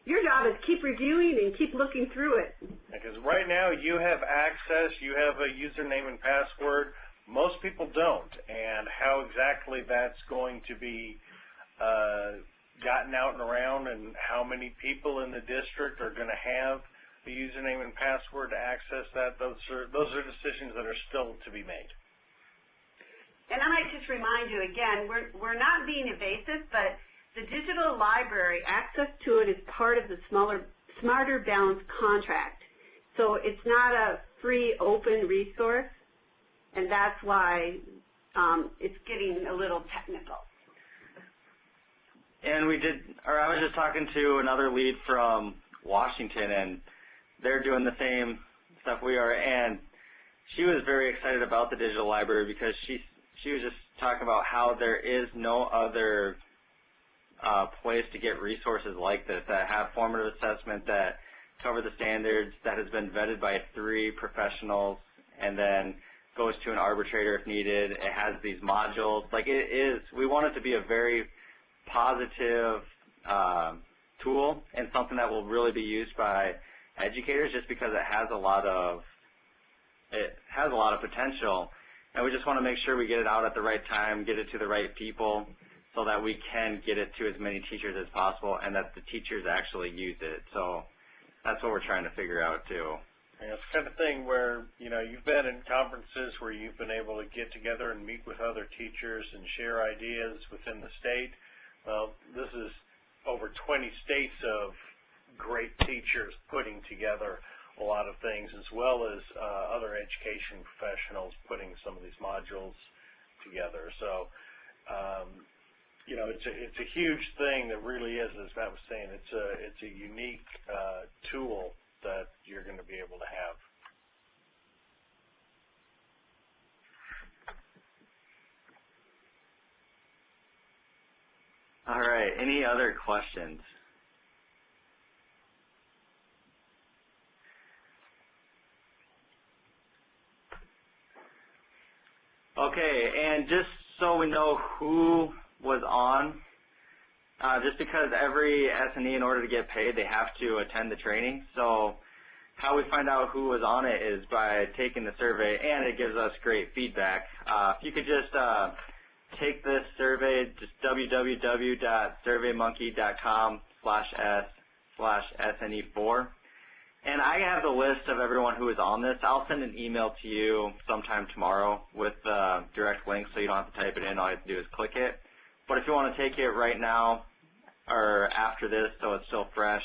job is keep reviewing and keep looking through it.
Because right now you have access, you have a username and password. Most people don't, and how exactly that's going to be gotten out and around, and how many people in the district are going to have the username and password to access that, those are decisions that are still to be made.
And I might just remind you again, we're not being evasive, but the digital library, access to it is part of the Smarter Balance contract. So it's not a free open resource, and that's why it's getting a little technical.
And I was just talking to another lead from Washington, and they're doing the same stuff we are, and she was very excited about the digital library because she was just talking about how there is no other place to get resources like this that have formative assessment, that cover the standards, that has been vetted by 3 professionals, and then goes to an arbitrator if needed. It has these modules. We want it to be a very positive tool and something that will really be used by educators, just because it has a lot of potential, and we just want to make sure we get it out at the right time, get it to the right people, so that we can get it to as many teachers as possible, and that the teachers actually use it. So that's what we're trying to figure out too.
And it's the kind of thing where you've been in conferences where you've been able to get together and meet with other teachers and share ideas within the state. Well, this is over 20 states of great teachers putting together a lot of things, as well as other education professionals putting some of these modules together. So, it's a huge thing that really is, as Matt was saying, it's a unique tool that you're going to be able to have.
All right, any other questions? Okay, and just so we know who was on, just because every SNE, in order to get paid, they have to attend the training. So how we find out who was on it is by taking the survey, and it gives us great feedback. If you could just take this survey, just www.surveymonkey.com/s/SNE4. And I have the list of everyone who is on this. I'll send an email to you sometime tomorrow with the direct link, so you don't have to type it in. All you have to do is click it. But if you want to take it right now or after this, so it's still fresh,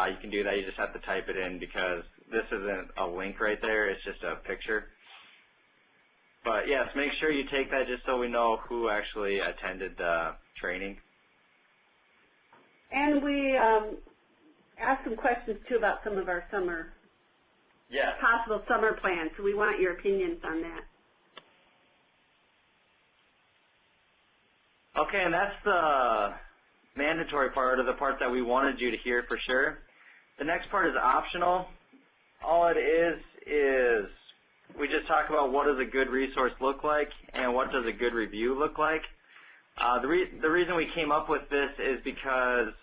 you can do that. You just have to type it in, because this isn't a link right there. It's just a picture. But yes, make sure you take that, just so we know who actually attended the training.
And we asked some questions too about some of our summer
Yes.
possible summer plan, so we want your opinions on that.
Okay, and that's the mandatory part, or the part that we wanted you to hear for sure. The next part is optional. All it is we just talk about what does a good resource look like and what does a good review look like. The reason we came up with this is because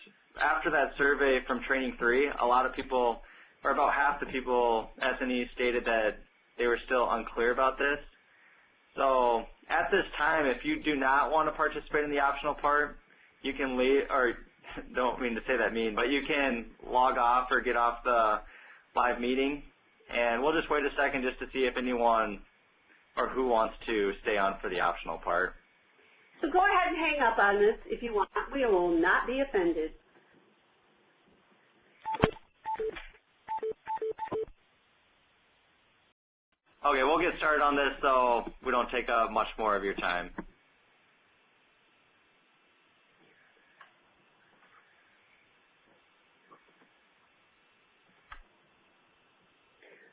after that survey from Training 3, a lot of people, or about half the people, SNE stated that they were still unclear about this. So at this time, if you do not want to participate in the optional part, you can leave, or don't mean to say that mean, but you can log off or get off the live meeting, and we'll just wait a second just to see if anyone or who wants to stay on for the optional part.
So go ahead and hang up on this if you want. We will not be offended.
Okay, we'll get started on this so we don't take up much more of your time.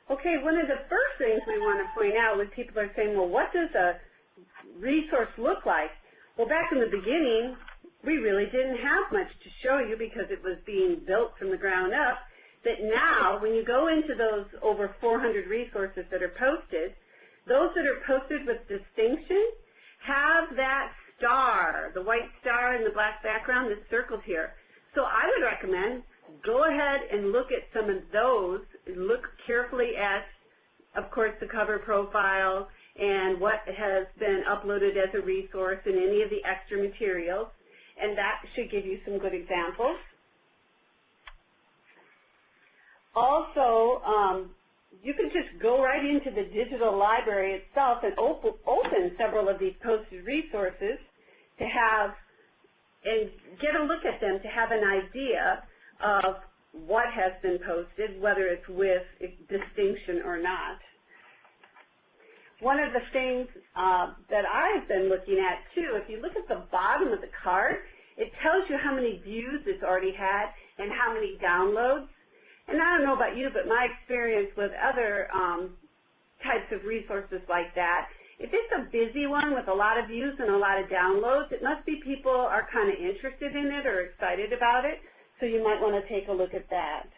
Okay, one of the first things we want to point out when people are saying, well, what does a resource look like? Well, back in the beginning, we really didn't have much to show you because it was being built from the ground up. But now, when you go into those over 400 resources that are posted, those that are posted with distinction have that star, the white star in the black background that's circled here. So I would recommend go ahead and look at some of those. Look carefully at, of course, the cover profile and what has been uploaded as a resource and any of the extra materials, and that should give you some good examples. Also, you can just go right into the digital library itself and open several of these posted resources to have, and get a look at them to have an idea of what has been posted, whether it's with distinction or not. One of the things that I've been looking at, too, if you look at the bottom of the card, it tells you how many views it's already had and how many downloads. And I don't know about you, but my experience with other types of resources like that, if it's a busy one with a lot of views and a lot of downloads, it must be people are kind of interested in it or excited about it. So you might want to take a look at that.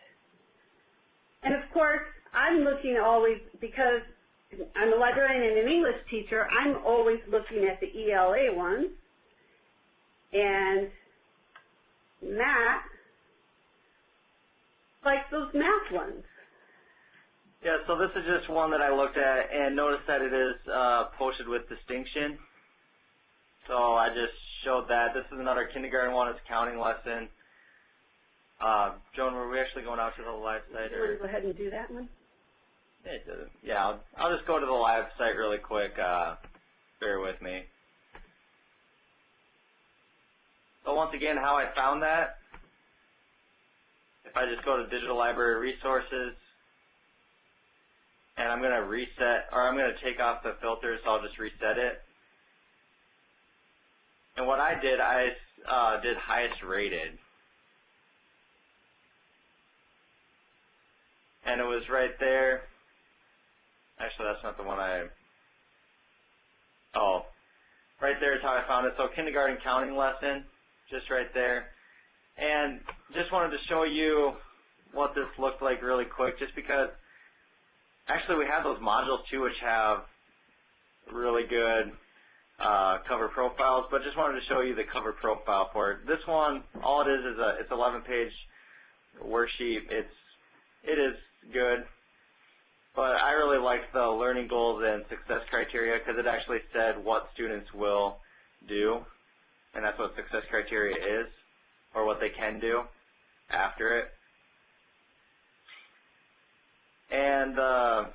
And of course, I'm looking always, because I'm a librarian and an English teacher, I'm always looking at the ELA ones. And Matt likes those math ones.
Yeah, so this is just one that I looked at and noticed that it is posted with distinction. So I just showed that. This is another kindergarten one. It's a counting lesson. Joan, were we actually going out to the live site?
Do you want to go ahead and do that one?
Yeah, I'll just go to the live site really quick. Bear with me. So once again, how I found that, if I just go to Digital Library Resources, and I'm going to reset, or I'm going to take off the filter, so I'll just reset it. And what I did did highest rated. And it was right there. Actually, that's not the one right there is how I found it. So kindergarten counting lesson, just right there. And just wanted to show you what this looked like really quick, just because actually we have those modules too, which have really good cover profiles, but just wanted to show you the cover profile for it. This one, all it is it's 11-page worksheet. It is good, but I really liked the learning goals and success criteria because it actually said what students will do, and that's what success criteria is, or what they can do after it. And the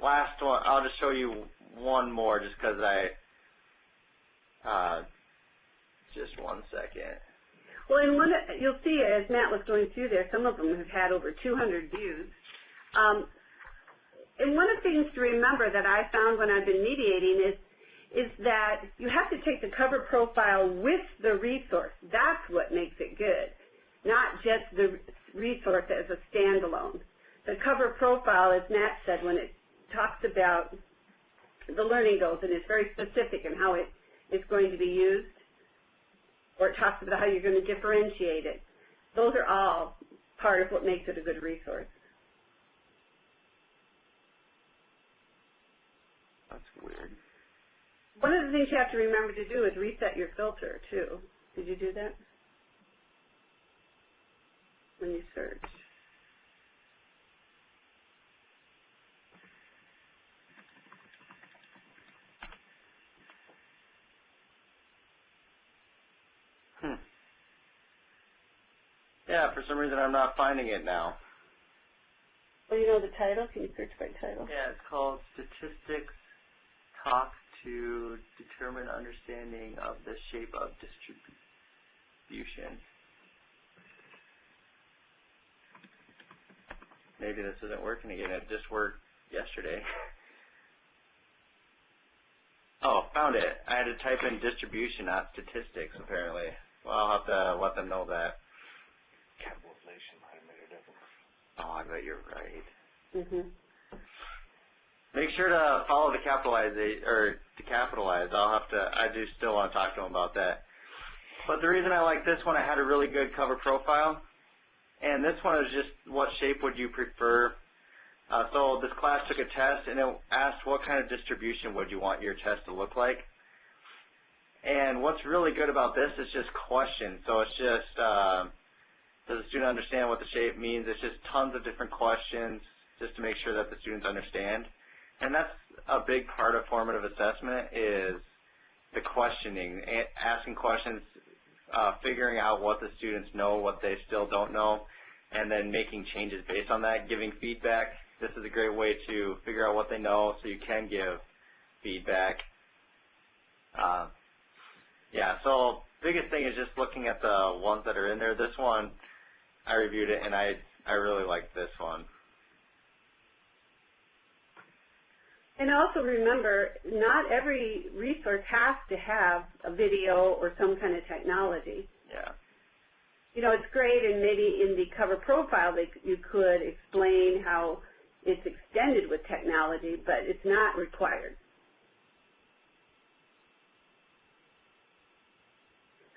last one, I'll just show you one more just because just one second.
Well, and you'll see as Matt was going through there, some of them have had over 200 views. And one of the things to remember that I found when I've been mediating is that you have to take the cover profile with the resource. That's what makes it good, not just the resource as a standalone. the cover profile, as Matt said, when it talks about the learning goals and it's very specific in how it is going to be used, or it talks about how you're going to differentiate it, those are all part of what makes it a good resource.
That's weird.
One of the things you have to remember to do is reset your filter, too. Did you do that? When you search.
Yeah, for some reason I'm not finding it now.
Well, you know the title? Can you search by title?
Yeah, it's called Statistics Talk to Determine Understanding of the Shape of Distribution. Maybe this isn't working again. It just worked yesterday. Oh, found it. I had to type in distribution, not statistics, apparently. Well, I'll have to let them know that.
Capitalization might have made a difference.
Oh, I bet you're right.
Mm-hmm.
Make sure to follow the capitalize, or to capitalize. I do still want to talk to them about that. But the reason I like this one, I had a really good cover profile. And this one is just, what shape would you prefer? So this class took a test, and it asked what kind of distribution would you want your test to look like. And what's really good about this is just questions. So it's just, does the student understand what the shape means? It's just tons of different questions just to make sure that the students understand. And that's a big part of formative assessment is the questioning, asking questions, figuring out what the students know, what they still don't know, and then making changes based on that, giving feedback. This is a great way to figure out what they know so you can give feedback. Yeah, so biggest thing is just looking at the ones that are in there. This one, I reviewed it, and I really like this one.
And also remember, not every resource has to have a video or some kind of technology.
Yeah.
You know, it's great, and maybe in the cover profile that you could explain how it's extended with technology, but it's not required.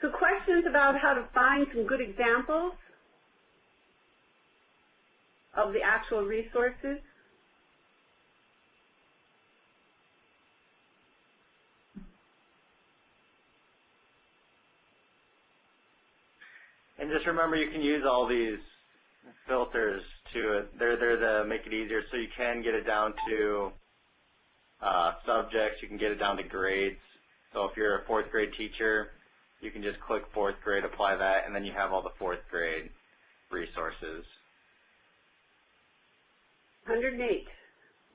So questions about how to find some good examples of the actual resources?
And just remember, you can use all these filters to they're there to make it easier, so you can get it down to subjects, you can get it down to grades. So if you're a 4th grade teacher, you can just click 4th grade, apply that, and then you have all the 4th grade resources.
108.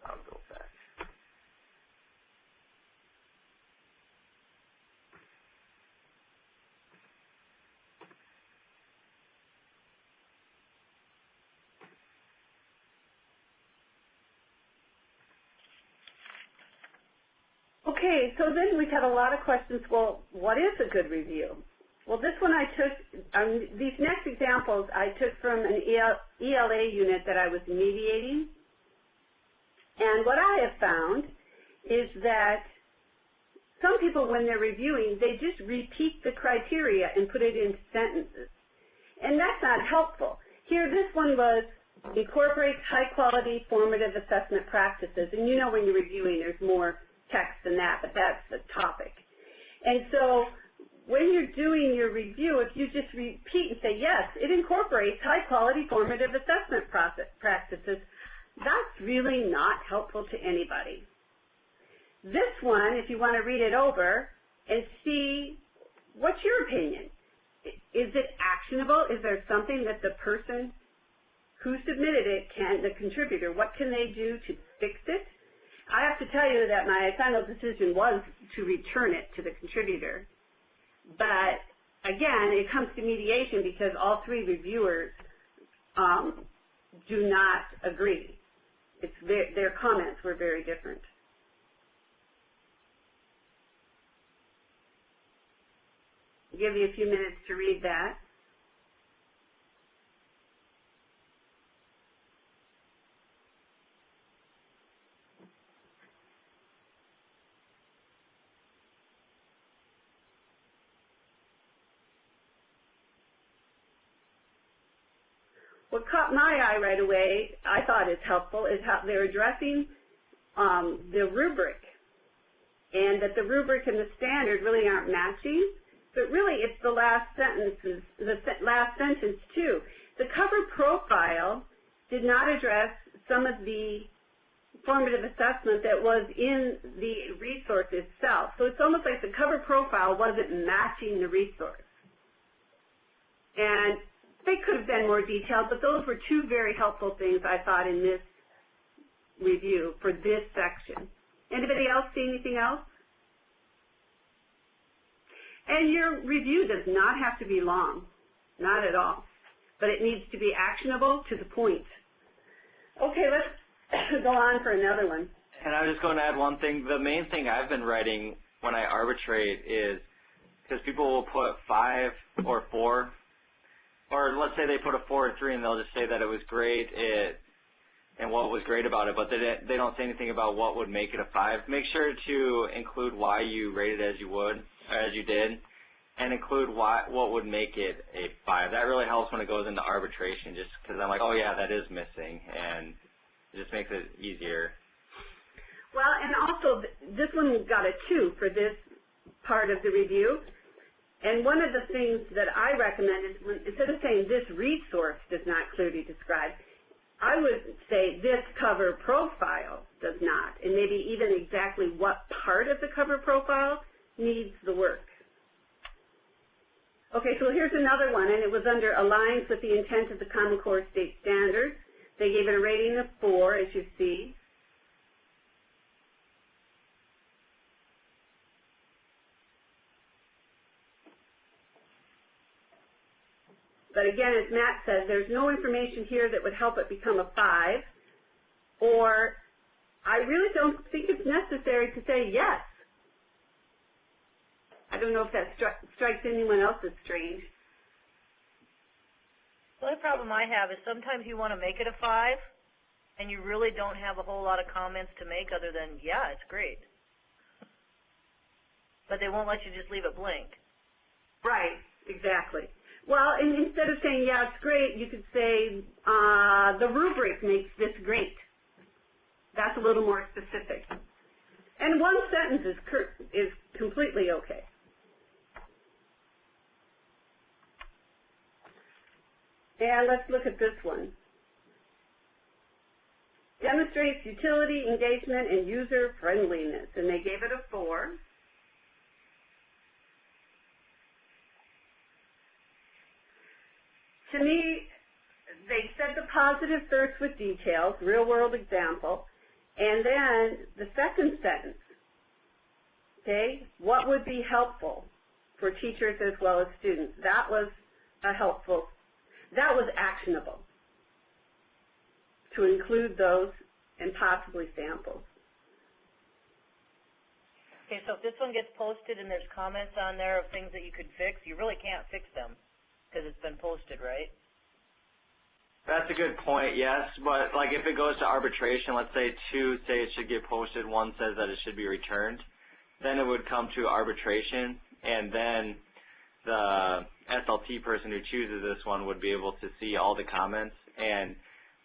I'll go back.
Okay, so then we've had a lot of questions. Well, what is a good review? Well, this one I took, these next examples I took from an ELA unit that I was mediating. And what I have found is that some people, when they're reviewing, they just repeat the criteria and put it into sentences. And that's not helpful. Here, this one was incorporates high-quality formative assessment practices. And you know when you're reviewing, there's more text than that, but that's the topic. And so when you're doing your review, if you just repeat and say, yes, it incorporates high-quality formative assessment practices, that's really not helpful to anybody. This one, if you want to read it over and see, what's your opinion? Is it actionable? Is there something that the person who submitted it the contributor, what can they do to fix it? I have to tell you that my final decision was to return it to the contributor. But again, it comes to mediation because all 3 reviewers do not agree. Their comments were very different. I'll give you a few minutes to read that. What caught my eye right away, I thought is helpful, is how they're addressing the rubric, and that the rubric and the standard really aren't matching, but really it's the last sentences, last sentence too. The cover profile did not address some of the formative assessment that was in the resource itself. So it's almost like the cover profile wasn't matching the resource. And they could have been more detailed, but those were two very helpful things I thought in this review for this section. Anybody else see anything else? And your review does not have to be long, not at all, but it needs to be actionable, to the point. Okay, let's go on for another one.
And I was just going to add one thing. The main thing I've been writing when I arbitrate is, because people will put 5 or 4, or let's say they put a 4 or 3 and they'll just say that it was great, and what was great about it, but they don't say anything about what would make it a 5. Make sure to include why you rated as you did, and include what would make it a 5. That really helps when it goes into arbitration, just because I'm like, oh yeah, that is missing, and it just makes it easier.
Well, and also, this one got a 2 for this part of the review. And one of the things that I recommend is, instead of saying this resource does not clearly describe, I would say this cover profile does not, and maybe even exactly what part of the cover profile needs the work. Okay, so here's another one, and it was under aligns with the intent of the Common Core state standards. They gave it a rating of 4, as you see. But again, as Matt said, there's no information here that would help it become a 5, or I really don't think it's necessary to say yes. I don't know if that strikes anyone else as strange.
The only problem I have is sometimes you want to make it a 5, and you really don't have a whole lot of comments to make other than, yeah, it's great. But they won't let you just leave it blank.
Right, exactly. Well, and instead of saying, yeah, it's great, you could say, the rubric makes this great. That's a little more specific. And one sentence is completely okay. And let's look at this one. Demonstrates utility, engagement, and user friendliness, and they gave it a 4. To me, they said the positive thirst with details, real-world example, and then the second sentence, okay, what would be helpful for teachers as well as students? That was that was actionable to include those and possibly samples.
Okay, so if this one gets posted and there's comments on there of things that you could fix, you really can't fix them, because it's been posted, right?
That's a good point, yes, but like if it goes to arbitration, let's say 2 say it should get posted, 1 says that it should be returned, then it would come to arbitration, and then the SLT person who chooses this one would be able to see all the comments, and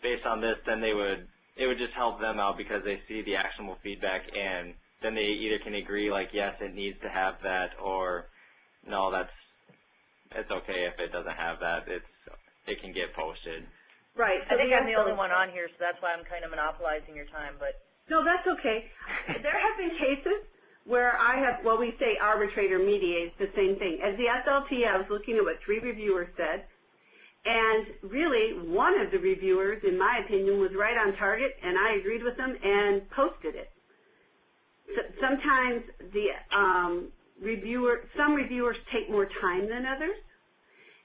based on this, then it would just help them out because they see the actionable feedback, and then they either can agree like, yes, it needs to have that, or no, it's okay if it doesn't have that. It can get posted.
Right.
So I think I'm the only one on here, so that's why I'm kind of monopolizing your time. But
no, that's okay. There have been cases where we say arbitrator mediates the same thing. As the SLT, I was looking at what 3 reviewers said, and really one of the reviewers, in my opinion, was right on target, and I agreed with them and posted it. So sometimes some reviewers take more time than others.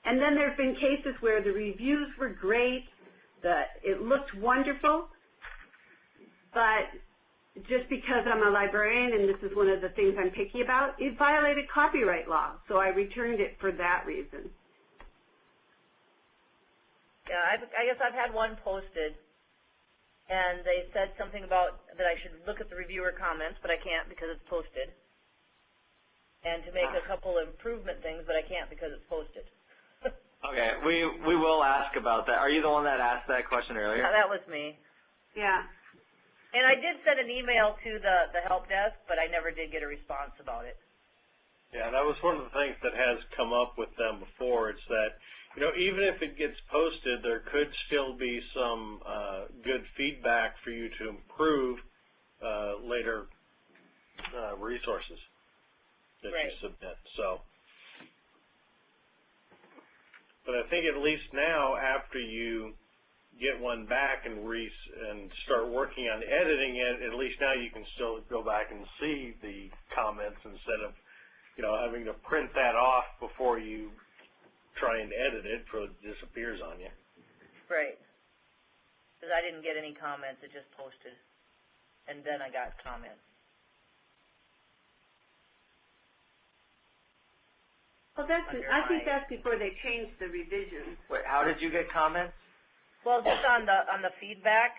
And then there have been cases where the reviews were great, it looked wonderful, but just because I'm a librarian and this is one of the things I'm picky about, it violated copyright law, so I returned it for that reason.
yeah, I guess I've had one posted, and they said something about that I should look at the reviewer comments, but I can't because it's posted, and to make a couple improvement things, but I can't because it's posted.
Okay, we will ask about that. Are you the one that asked that question earlier?
Yeah, that was me.
Yeah.
And I did send an email to the help desk, but I never did get a response about it.
Yeah, that was one of the things that has come up with them before. It's that, you know, even if it gets posted, there could still be some good feedback for you to improve later resources that you submit. So, but I think at least now, after you get one back and start working on editing it, at least now you can still go back and see the comments instead of, you know, having to print that off before you try and edit it, so it disappears on you.
Right. Because I didn't get any comments, it just posted. And then I got comments.
Well, I think that's before they changed the revisions.
Wait, how did you get comments?
Well, just on the feedback,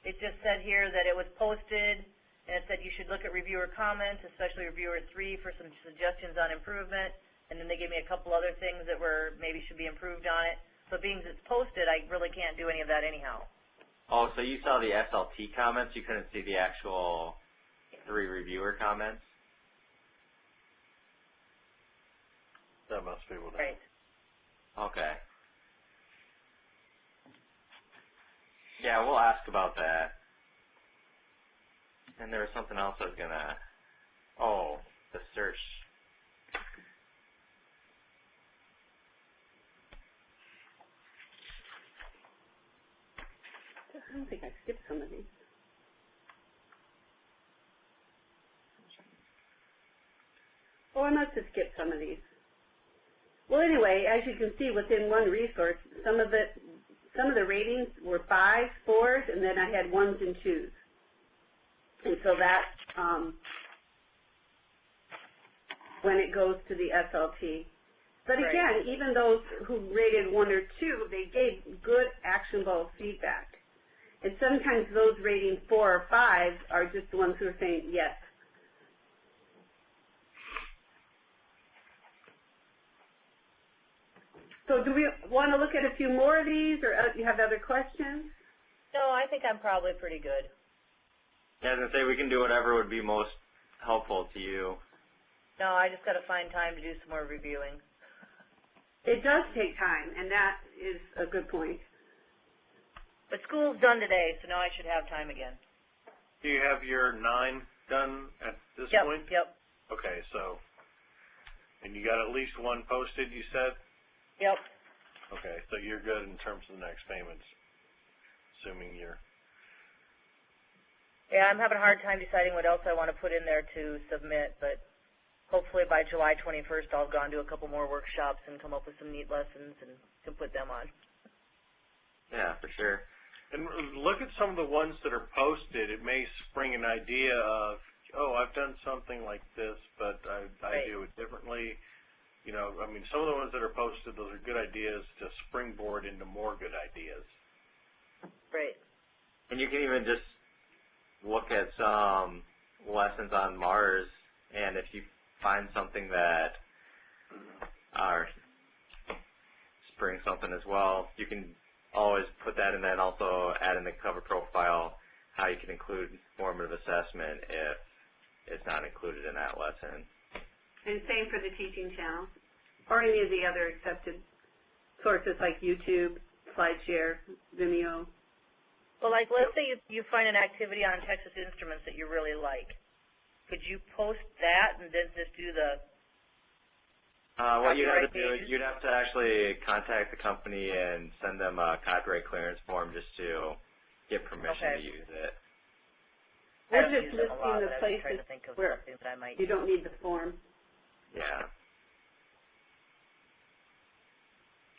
it just said here that it was posted, and it said you should look at reviewer comments, especially reviewer 3 for some suggestions on improvement, and then they gave me a couple other things that were maybe should be improved on it. So being that it's posted, I really can't do any of that anyhow.
Oh, so you saw the SLT comments, you couldn't see the actual 3 reviewer comments?
That must be what
Right.
Okay. Yeah, we'll ask about that. And there was something else I was gonna, oh, the search.
I don't think I skipped some of these. Oh, I must have skipped some of these. Well, anyway, as you can see within one resource, some of the ratings were 5s, 4s, and then I had 1s and 2s. And so that, when it goes to the SLT. But again, even those who rated 1 or 2, they gave good, actionable feedback. And sometimes those rating 4 or 5 are just the ones who are saying yes. So do we want to look at a few more of these, or you have other questions?
No, I think I'm probably pretty good.
Yeah, as I say, we can do whatever would be most helpful to you.
No, I just got to find time to do some more reviewing.
It does take time, and that is a good point.
But school's done today, so now I should have time again.
Do you have your 9 done at this point?
Yep.
Okay, so, and you got at least 1 posted, you said?
Yep.
Okay, so you're good in terms of the next payments, assuming you're...
Yeah, I'm having a hard time deciding what else I want to put in there to submit, but hopefully by July 21st I'll have gone to a couple more workshops and come up with some neat lessons and can put them on.
Yeah, for sure. And look at some of the ones that are posted. It may spring an idea of, oh, I've done something like this, but I do it differently. You know, I mean, some of the ones that are posted, those are good ideas to springboard into more good ideas.
Right.
And you can even just look at some lessons on Mars, and if you find something that springs something as well, you can always put that in, then also add in the cover profile how you can include formative assessment if it's not included in that lesson.
And same for the teaching channel, or any of the other accepted sources like YouTube, SlideShare, Vimeo.
Well, like, let's say you find an activity on Texas Instruments that you really like. Could you post that and then just do the
what you'd have to do is you'd have to actually contact the company and send them a copyright clearance form just to get permission to use it.
We're just listing the places where you don't need the form.
Yeah.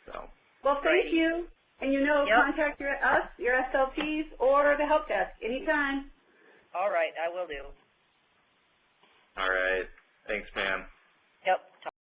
So.
Well, thank you. And you know, contact us, your SLTs, or the help desk anytime.
All right, I will do.
All right. Thanks, Pam.